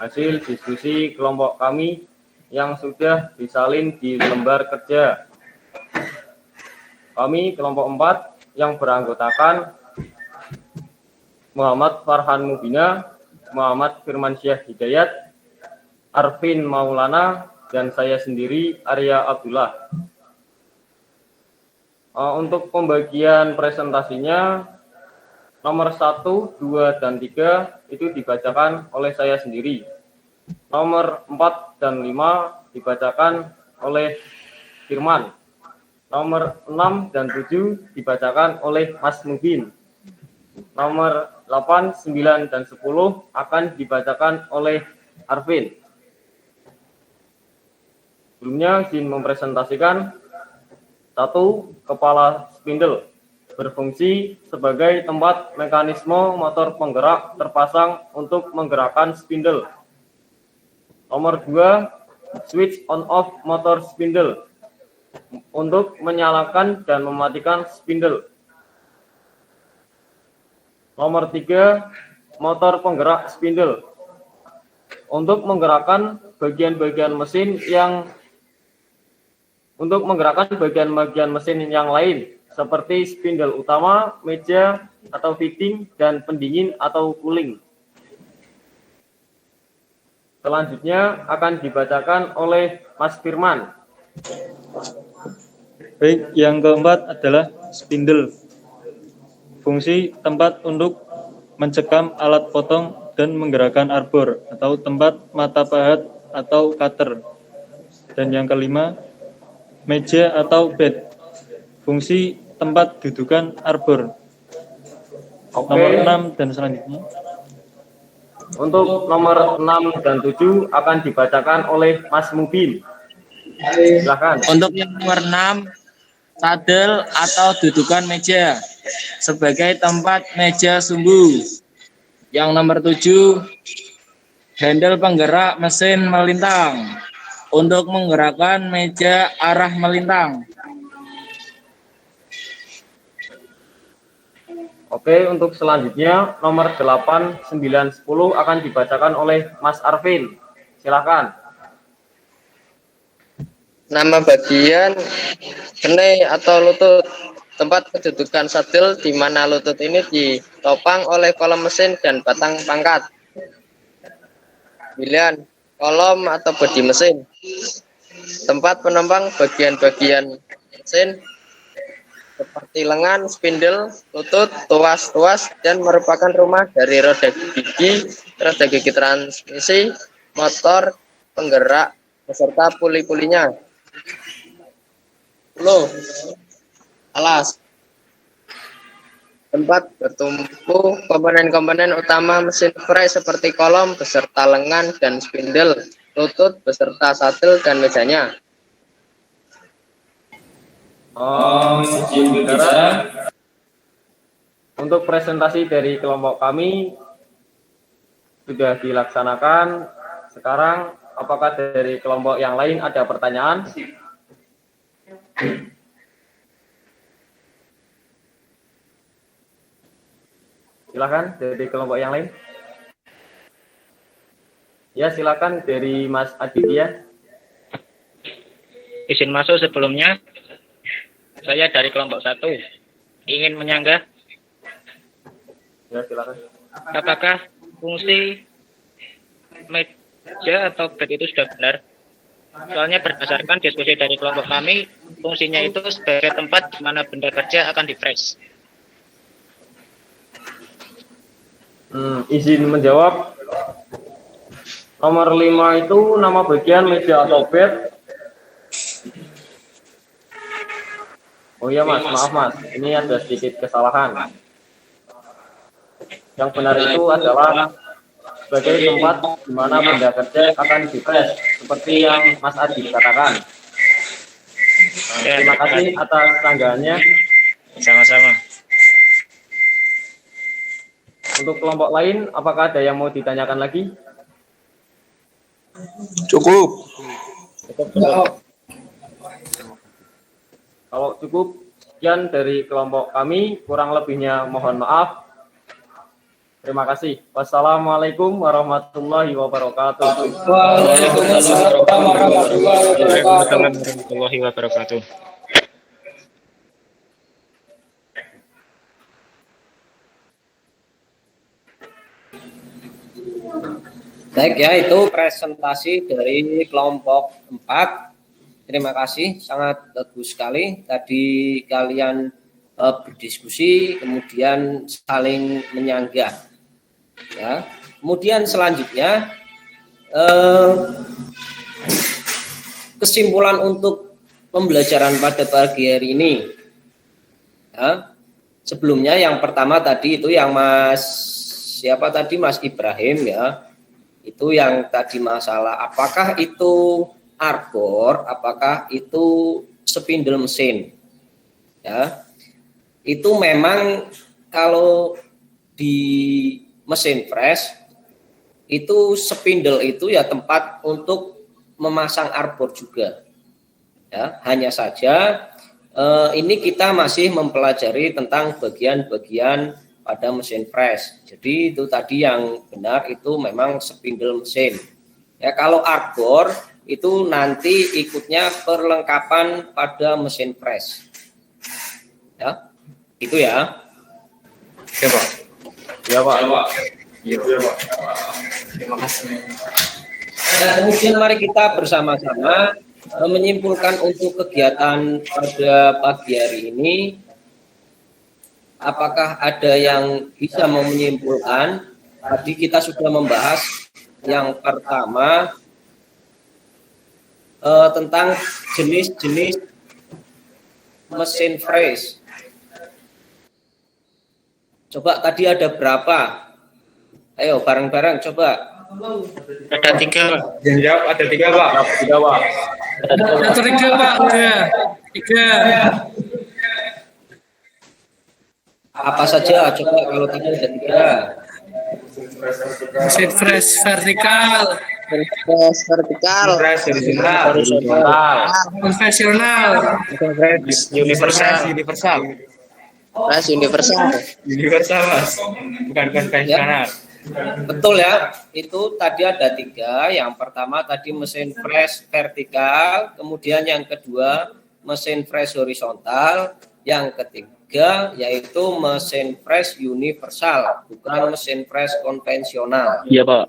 hasil diskusi kelompok kami yang sudah disalin di lembar kerja. Kami kelompok 4 yang beranggotakan Muhammad Farhan Mubina, Muhammad Firmansyah Hidayat, Arvin Maulana, dan saya sendiri Arya Abdullah. Untuk pembagian presentasinya, nomor 1, 2, dan 3 itu dibacakan oleh saya sendiri. Nomor 4 dan 5 dibacakan oleh Firman. Nomor 6 dan 7 dibacakan oleh Mas Mubin. Nomor 8, 9, dan 10 akan dibacakan oleh Arvin. Sebelumnya izin mempresentasikan 1. Kepala spindle berfungsi sebagai tempat mekanisme motor penggerak terpasang untuk menggerakkan spindle. Nomor 2. Switch on off motor spindle untuk menyalakan dan mematikan spindle. Nomor 3. Motor penggerak spindle untuk menggerakkan bagian-bagian mesin yang lain seperti spindle utama, meja atau fitting, dan pendingin atau cooling. Selanjutnya akan dibacakan oleh Mas Firman. Baik, yang keempat adalah spindle. Fungsi tempat untuk mencekam alat potong dan menggerakkan arbor atau tempat mata pahat atau cutter. Dan yang kelima, meja atau bed. Fungsi tempat dudukan arbor. Nomor 6 dan selanjutnya. Untuk nomor 6 dan 7 akan dibacakan oleh Mas Mubin. Silakan. Untuk yang nomor 6, sadel atau dudukan meja sebagai tempat meja sumbu. Yang nomor 7, handle penggerak mesin melintang untuk menggerakkan meja arah melintang. Oke, untuk selanjutnya nomor 8, 9, 10 akan dibacakan oleh Mas Arvin. Silakan. Nama bagian kene atau lutut. Tempat kedudukan sadel di mana lutut ini ditopang oleh kolom mesin dan batang pangkat. 9. Kolom atau bodi mesin. Tempat penopang bagian-bagian mesin seperti lengan, spindle, lutut, tuas, dan merupakan rumah dari roda gigi transmisi, motor, penggerak, beserta puli-pulinya. 10. Alas. Tempat bertumpu komponen-komponen utama mesin press seperti kolom beserta lengan dan spindle, lutut beserta sadel dan mejanya. Izin bicara. Untuk presentasi dari kelompok kami sudah dilaksanakan. Sekarang apakah dari kelompok yang lain ada pertanyaan? Silakan dari kelompok yang lain. Ya, silakan dari Mas Aditya. Izin masuk sebelumnya. Saya dari kelompok 1 ingin menyanggah Ya, silakan. apakah fungsi meja atau bed itu sudah benar. Soalnya berdasarkan diskusi dari kelompok kami, fungsinya itu sebagai tempat di mana benda kerja akan di-press. Izin menjawab. Nomor 5 itu nama bagian meja atau bed. Oh iya Mas, maaf Mas, ini ada sedikit kesalahan. Yang benar itu adalah sebagai tempat di mana benda kerja akan di-press, seperti yang Mas Adi katakan. Terima kasih atas tanggapannya. Sama-sama. Untuk kelompok lain, apakah ada yang mau ditanyakan lagi? Cukup. Kalau cukup, sekian dari kelompok kami. Kurang lebihnya mohon maaf. Terima kasih. Wassalamualaikum warahmatullahi wabarakatuh. Waalaikumsalam warahmatullahi Warahmatullahi wabarakatuh. Baik ya, itu presentasi dari kelompok 4. Terima kasih, sangat bagus sekali. Tadi kalian berdiskusi, kemudian saling menyanggah. Ya. Kemudian selanjutnya kesimpulan untuk pembelajaran pada pagi hari ini. Ya. Sebelumnya yang pertama tadi itu yang siapa tadi Mas Ibrahim ya. Itu yang tadi masalah apakah itu arbor, apakah itu spindle mesin. Ya. Itu memang kalau di mesin press itu spindle itu ya tempat untuk memasang arbor juga. Ya, hanya saja ini kita masih mempelajari tentang bagian-bagian pada mesin press. Jadi itu tadi yang benar itu memang spindle mesin. Ya, kalau arbor itu nanti ikutnya perlengkapan pada mesin press. Ya, itu ya. Ya Pak. Ya Pak. Terima kasih. Nah, kemudian mari kita bersama-sama menyimpulkan untuk kegiatan pada pagi hari ini. Apakah ada yang bisa mau menyimpulkan? Tadi kita sudah membahas yang pertama tentang jenis-jenis mesin press. Coba tadi ada berapa? Ayo bareng-bareng coba. Ada 3. Yang jawab ada 3 Pak. Tiga Pak. Ada 3 Pak, udah 3. Apa saja coba kalau tadi ada 3. Mesin fresh vertikal, press vertikal, press horizontal, horizontal, konvensional, mesin press universal, press universal, press universal. universal mas, bukan konvensional. Betul ya, itu tadi ada 3. Yang pertama tadi mesin press vertikal, kemudian yang kedua mesin press horizontal, yang ketiga yaitu mesin press universal, bukan mesin press konvensional. Iya, Pak.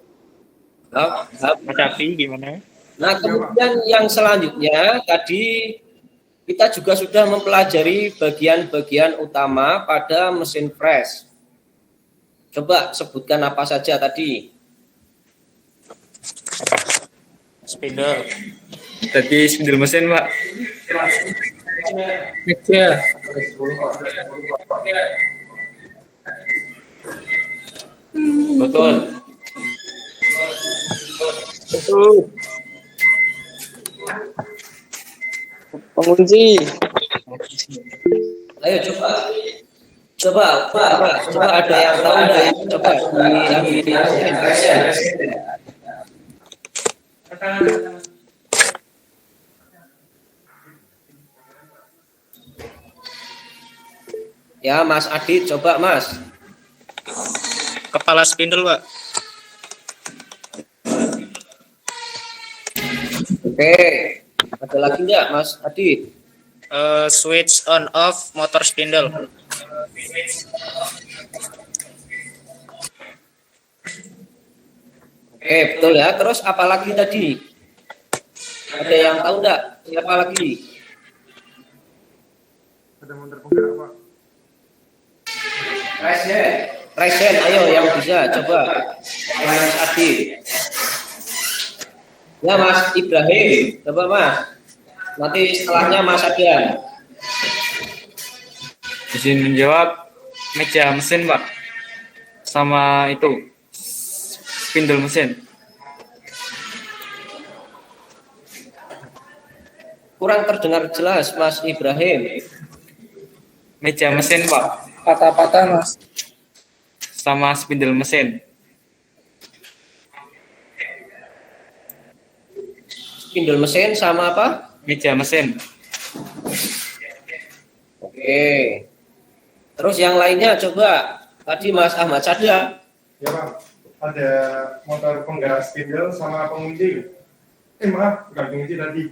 Mas Abi gimana? Nah, kemudian yang selanjutnya tadi kita juga sudah mempelajari bagian-bagian utama pada mesin press. Coba sebutkan apa saja tadi. Spindle, Tadi spindle mesin pak, meja, betul. Pengunci, Ayo coba ada yang tahu nggak? Coba ya Mas Adit, coba Mas. kepala spindle Pak, Oke, ada lagi nggak Mas Adit? switch on off motor spindle, Oke, betul ya. Terus apa lagi tadi? Ada yang tahu nggak? Siapa lagi? Ada motor penggerak pak. Resen, ayo yang bisa coba. Mas Adit. Ya Mas Ibrahim, coba Mas. Nanti setelahnya Mas Adian. Izin menjawab, meja mesin pak, sama itu spindle mesin. Kurang terdengar jelas Mas Ibrahim. Meja mesin pak, patah-patah Mas. sama spindle mesin. Spindle mesin sama apa? Meja mesin. Oke. Terus yang lainnya coba. Tadi Mas Ahmad Sada. Ya pak, ada motor penggerak spindle sama pengunci. Maaf, bukan pengunci tadi.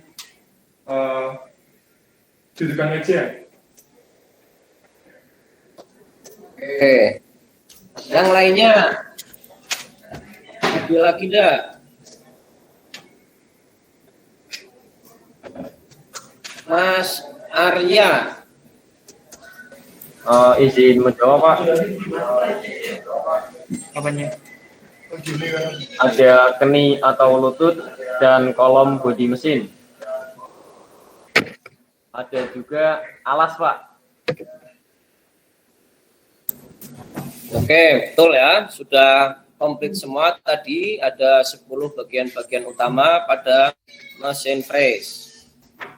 Dudukan meja. Oke. Yang lainnya. Ada lagi enggak? Mas Arya. Izin menjawab Pak. Apanya? Ada keni atau lutut dan kolom bodi mesin. Ada juga alas Pak. Oke, betul ya. Sudah komplit semua tadi. Ada 10 bagian-bagian utama pada mesin press.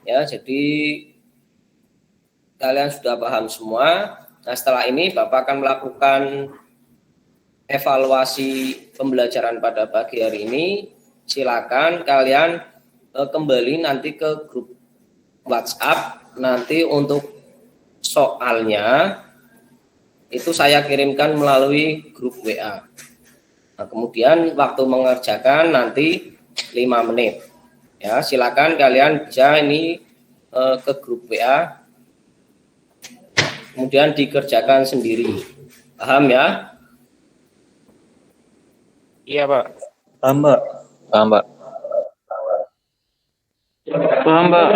Ya, jadi kalian sudah paham semua. Nah, setelah ini Bapak akan melakukan evaluasi pembelajaran pada pagi hari ini. Silakan kalian kembali nanti ke grup WhatsApp. Nanti untuk soalnya itu saya kirimkan melalui grup WA. Nah, kemudian waktu mengerjakan nanti 5 menit. Ya, silakan kalian bisa ini ke grup WA. Kemudian dikerjakan sendiri. Paham ya? iya Pak, Paham, Mbak? Paham, Mbak. Paham, Mbak.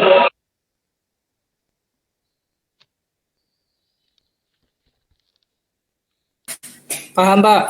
Paham Pak?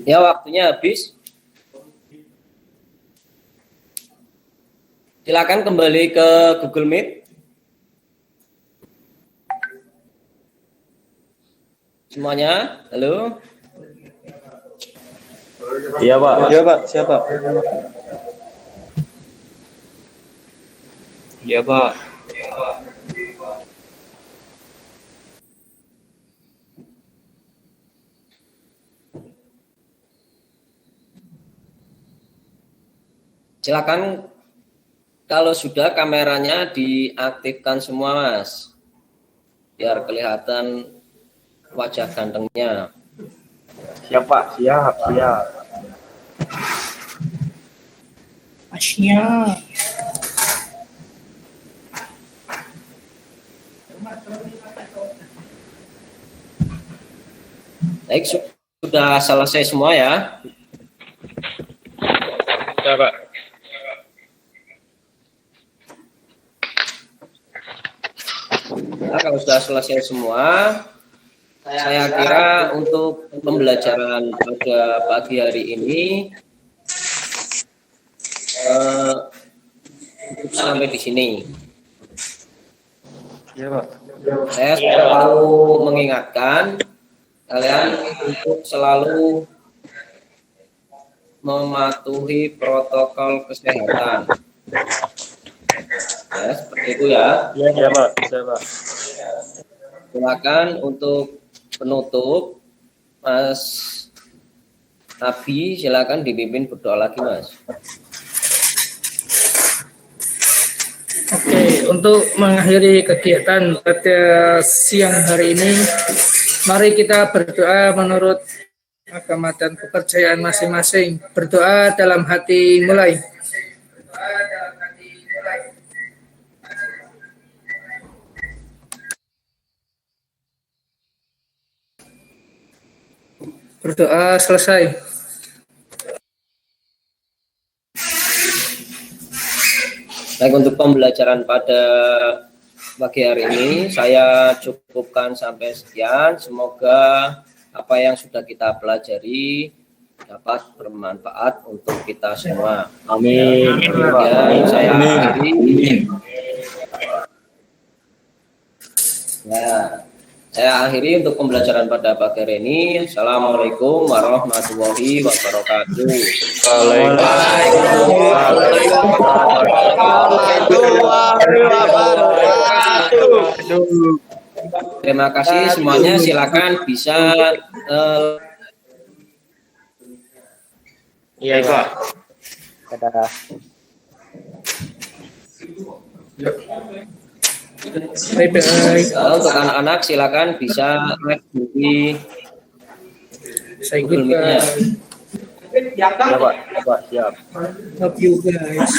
Ya, waktunya habis. Silakan kembali ke Google Meet. Semuanya, halo. Iya Pak. Iya Pak. Siapa? Iya Pak. Silakan kalau sudah kameranya diaktifkan semua, Mas. Biar kelihatan wajah gantengnya. Siap Pak. Siap. Siap. Siap. Baik, sudah selesai semua ya. Siap Pak. Nah, kalau sudah selesai semua, saya kira untuk pembelajaran pada pagi hari ini sampai di sini. Iya Pak. Saya selalu mengingatkan kalian untuk selalu mematuhi protokol kesehatan. Ya, seperti itu ya. Iya Pak. Siap Pak. Silakan untuk penutup, Mas Abi, silakan dipimpin berdoa lagi, Mas. Oke, untuk mengakhiri kegiatan pada siang hari ini, mari kita berdoa menurut agama dan kepercayaan masing-masing. Berdoa dalam hati mulai. Berdoa selesai. Baik, untuk pembelajaran pada pagi hari ini saya cukupkan sampai sekian. Semoga apa yang sudah kita pelajari dapat bermanfaat untuk kita semua. Amin. Kemudian saya akhiri. Ya, saya akhiri untuk pembelajaran pada pagi hari ini. Assalamualaikum warahmatullahi wabarakatuh. Terima kasih semuanya. Silakan bisa Iya Pak. Bye-bye. untuk anak-anak silakan bisa live di Say Google Meet-nya. goodbye. Siap Pak. Siap Pak. Siap. Love you guys.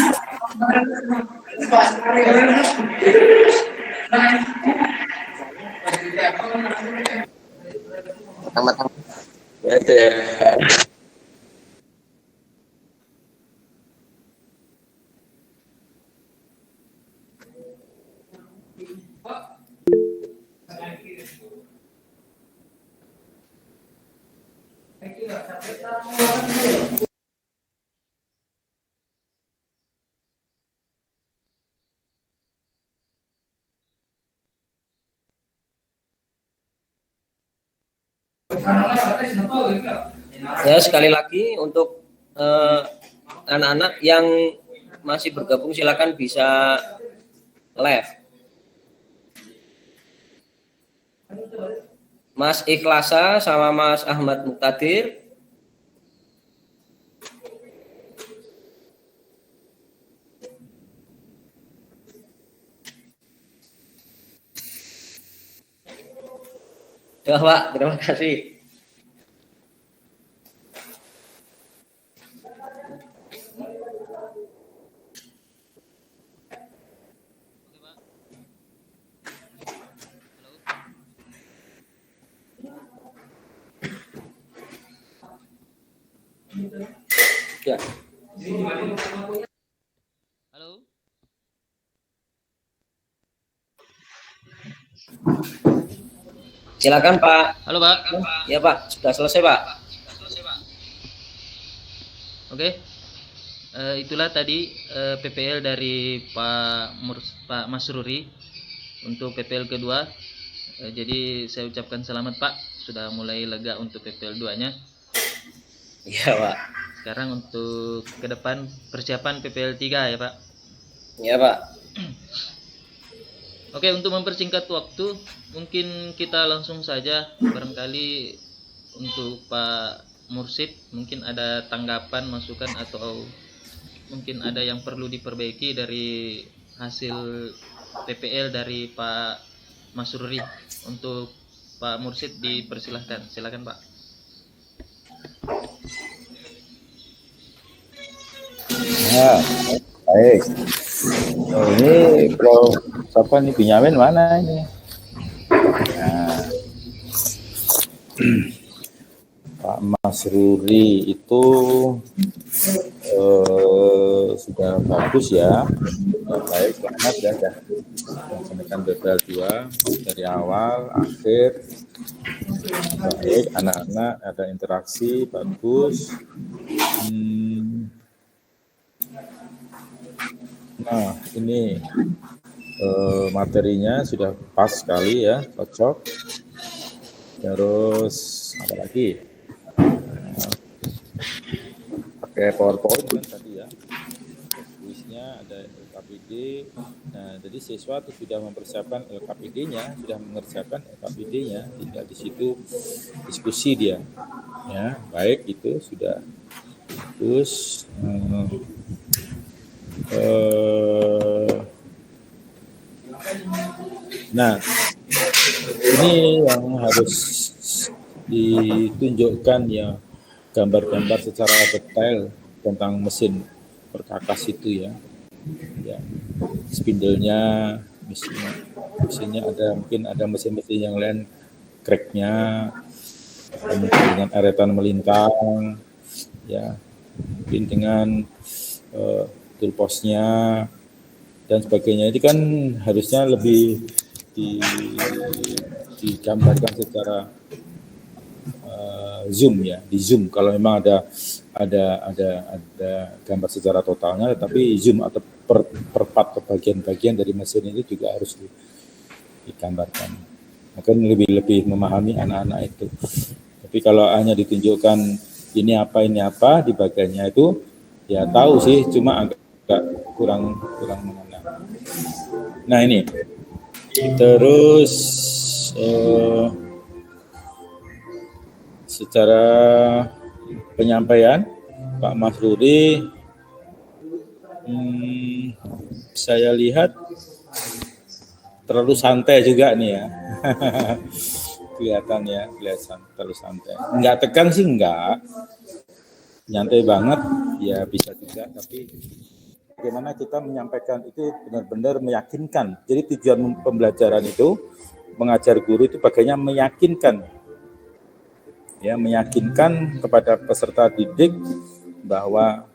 Ya, sekali lagi untuk anak-anak yang masih bergabung silakan bisa live. Mas Ikhlasa sama Mas Ahmad Muktadir. Ya, Pak, terima kasih. Ya. Halo. Silakan Pak. Halo Pak. Ya Pak, sudah selesai Pak. Oke. Itulah tadi PPL dari Pak Masruri untuk PPL kedua. Jadi saya ucapkan selamat Pak, sudah mulai lega untuk PPL 2-nya. Iya Pak. Sekarang untuk ke depan persiapan PPL 3 ya Pak. Iya Pak. Oke, untuk mempersingkat waktu, mungkin kita langsung saja. Barangkali untuk Pak Mursid, mungkin ada tanggapan, masukan, atau mungkin ada yang perlu diperbaiki dari hasil PPL dari Pak Masruri. Untuk Pak Mursid dipersilahkan. Silakan Pak. Ya, baik. Oh, ini Prof. Siapa nih, Benyamin mana ini? Nah, Pak Masruri itu sudah bagus ya, sudah baik banget ya, sudah melaksanakan PPL 2 dari awal akhir baik, anak-anak ada interaksi bagus. Nah, ini materinya sudah pas sekali ya, cocok. Terus apa lagi? Pakai PowerPoint kan tadi ya. Kuisnya ada LKPD. Nah, jadi siswa itu sudah mempersiapkan LKPD-nya, sudah mengerjakan LKPD-nya, tinggal di situ diskusi dia. Ya, baik itu sudah. Terus nah, ini yang harus ditunjukkan ya, gambar-gambar secara detail tentang mesin perkakas itu ya. Ya, spindle-nya, mesinnya ada, mungkin ada mesin-mesin yang lain crack-nya, mungkin dengan eretan melintang, ya, mungkin dengan toolbox-nya dan sebagainya. Itu kan harusnya lebih digambarkan secara zoom ya, di zoom kalau memang ada gambar secara totalnya, tapi zoom atau per part ke bagian-bagian dari mesin itu juga harus digambarkan. Mungkin lebih memahami anak-anak itu. Tapi kalau hanya ditunjukkan ini apa di bagiannya itu, ya tahu sih, cuma agak kurang mengenal. Nah ini, terus secara penyampaian Pak Masruri, saya lihat terlalu santai juga nih ya. Kelihatan terlalu santai. Enggak tegang sih, enggak. Nyantai banget ya bisa juga, tapi bagaimana kita menyampaikan itu benar-benar meyakinkan. Jadi tujuan pembelajaran itu, mengajar guru itu bagaimana meyakinkan, ya, meyakinkan kepada peserta didik bahwa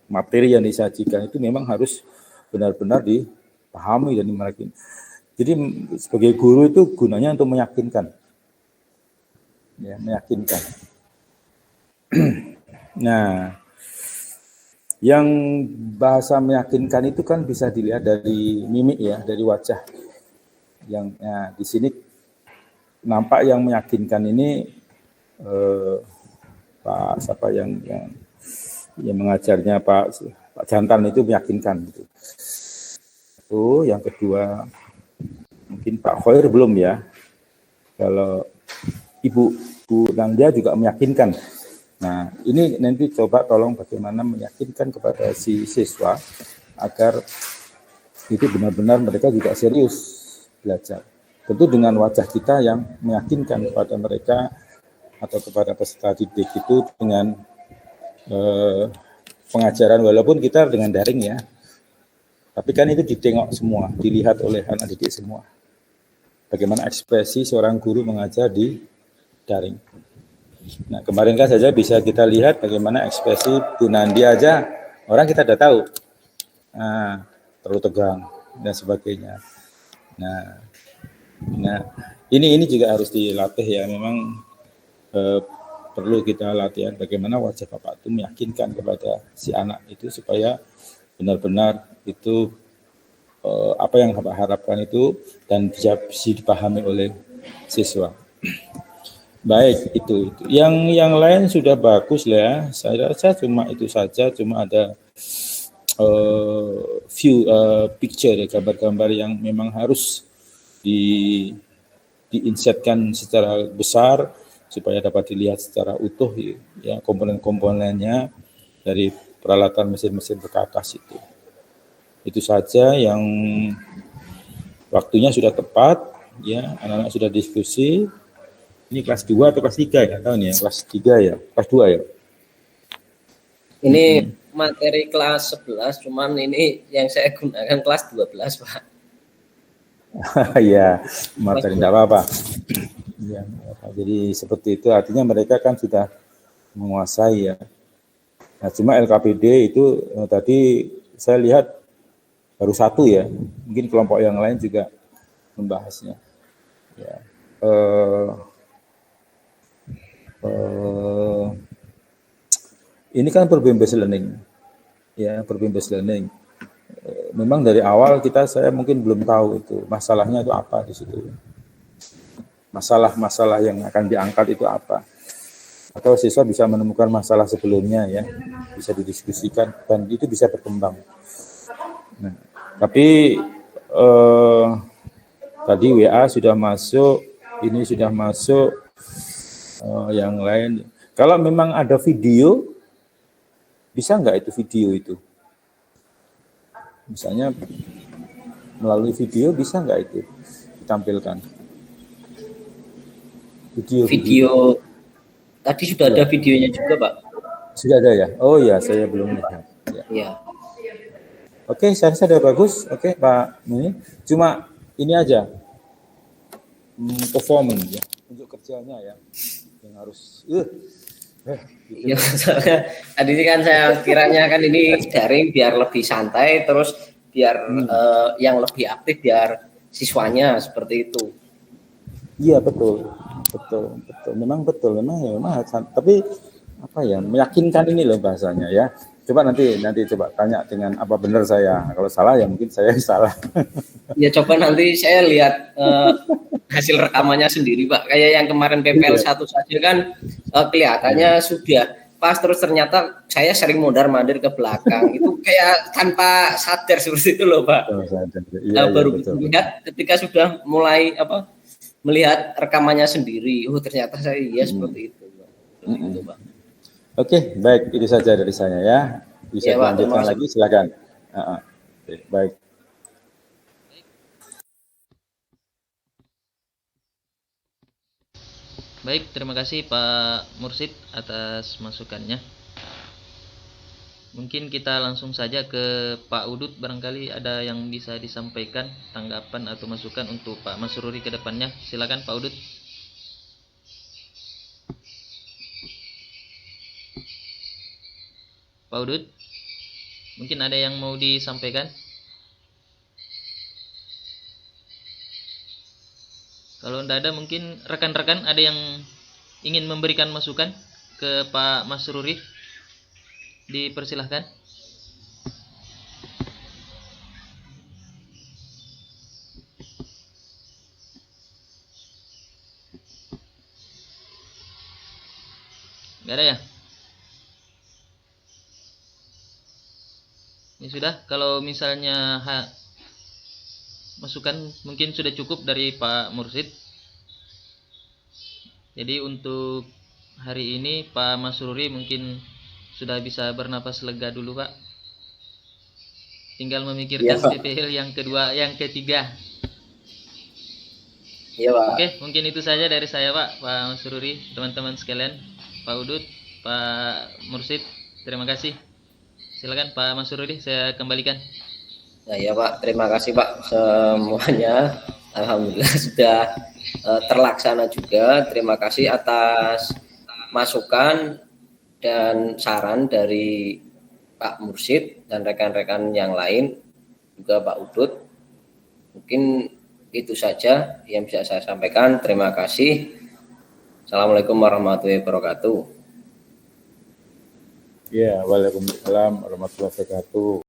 materi yang disajikan itu memang harus benar-benar dipahami dan dimiliki. Jadi sebagai guru itu gunanya untuk meyakinkan. Ya, meyakinkan. Nah, yang bahasa meyakinkan itu kan bisa dilihat dari mimik ya, dari wajah. Yang di sini nampak yang meyakinkan ini Pak siapa yang mengajarnya Pak Jantan itu meyakinkan gitu. Itu yang kedua, mungkin Pak Khair belum ya. Kalau Bu Nangdia juga meyakinkan. Nah, ini nanti coba tolong bagaimana meyakinkan kepada si siswa agar itu benar-benar mereka juga serius belajar. Tentu dengan wajah kita yang meyakinkan kepada mereka atau kepada peserta didik itu dengan pengajaran, walaupun kita dengan daring ya. Tapi kan itu ditengok semua, dilihat oleh anak didik semua. Bagaimana ekspresi seorang guru mengajar di daring. Nah, kemarin kan saja bisa kita lihat bagaimana ekspresi Bu Nandi aja, orang kita udah tahu. Nah, terlalu tegang dan sebagainya. Nah, ini juga harus dilatih ya. Memang perlu kita latihan bagaimana wajah bapak itu meyakinkan kepada si anak itu supaya benar-benar itu apa yang bapak harapkan itu dan bisa dipahami oleh siswa. Baik, itu. Yang lain sudah bagus lah ya. Saya rasa cuma itu saja, cuma ada picture ya, gambar-gambar yang memang harus diinsetkan secara besar supaya dapat dilihat secara utuh ya komponen-komponennya dari peralatan mesin-mesin berkakas itu. Itu saja yang waktunya sudah tepat ya, anak-anak sudah diskusi. Ini kelas 2 atau kelas 3 ya? Tahu nih ya, kelas 3 ya, kelas 2 ya. Ini materi kelas 11, cuman ini yang saya gunakan kelas 12, Pak. Ya, materi tidak apa-apa. Ya, jadi seperti itu artinya mereka kan sudah menguasai ya. Nah, cuma LKPD itu tadi saya lihat baru 1 ya. Mungkin kelompok yang lain juga membahasnya. Ya. Ini kan problem based learning. Ya, problem based learning. Memang dari awal saya mungkin belum tahu itu masalahnya itu apa di situ. Masalah-masalah yang akan diangkat itu apa. Atau siswa bisa menemukan masalah sebelumnya ya, bisa didiskusikan dan itu bisa berkembang. Nah, tapi tadi WA sudah masuk, ini sudah masuk, yang lain. Kalau memang ada video, bisa nggak itu video itu? Misalnya melalui video bisa nggak itu ditampilkan? Video tadi sudah ada videonya juga, Pak. Sudah ada ya? Oh ya, saya belum lihat. Ya. Oke, saya rasa sudah bagus. Oke, Pak. Ini cuma ini aja performance ya untuk kerjanya ya yang harus. Gitu. Ya, soalnya tadi ini kan saya kiranya kan ini daring biar lebih santai, terus biar yang lebih aktif biar siswanya seperti itu. Iya betul. Memang betul. Tapi apa ya meyakinkan ini loh bahasanya ya. Coba nanti coba tanya dengan apa benar saya. Kalau salah ya mungkin saya salah. Ya coba nanti saya lihat hasil rekamannya sendiri, Pak. Kayak yang kemarin PPL 1 saja kan kelihatannya sudah pas, terus ternyata saya sering mondar-mandir ke belakang. Itu kayak tanpa sadar seperti itu loh, Pak. Baru lihat ketika sudah mulai melihat rekamannya sendiri. Ternyata saya seperti itu, Pak. Itu, Pak. Oke, baik, itu saja dari saya ya. Bisa ya, dilanjutkan lagi, silakan. Oke, baik. Baik, terima kasih Pak Mursid atas masukannya. Mungkin kita langsung saja ke Pak Udut, barangkali ada yang bisa disampaikan tanggapan atau masukan untuk Pak Masruri ke depannya. Silakan Pak Udut. Pak Udut, mungkin ada yang mau disampaikan? Kalau tidak ada, mungkin rekan-rekan ada yang ingin memberikan masukan ke Pak Masruri. Dipersilahkan. Nggak ada ya? Ini sudah, kalau misalnya masukan mungkin sudah cukup dari Pak Mursid. Jadi untuk hari ini Pak Masruri mungkin sudah bisa bernapas lega dulu, Pak. Tinggal memikirkan PPL yang kedua, yang ketiga. Iya, Pak. Oke, mungkin itu saja dari saya, Pak Masruri, teman-teman sekalian, Pak Udut, Pak Mursid, terima kasih. Silakan Pak Masruri, saya kembalikan. Ya Pak, terima kasih Pak semuanya. Alhamdulillah sudah terlaksana juga. Terima kasih atas masukan dan saran dari Pak Mursid dan rekan-rekan yang lain, juga Pak Udut. Mungkin itu saja yang bisa saya sampaikan. Terima kasih. Assalamualaikum warahmatullahi wabarakatuh. Ya, waalaikumsalam warahmatullahi wabarakatuh.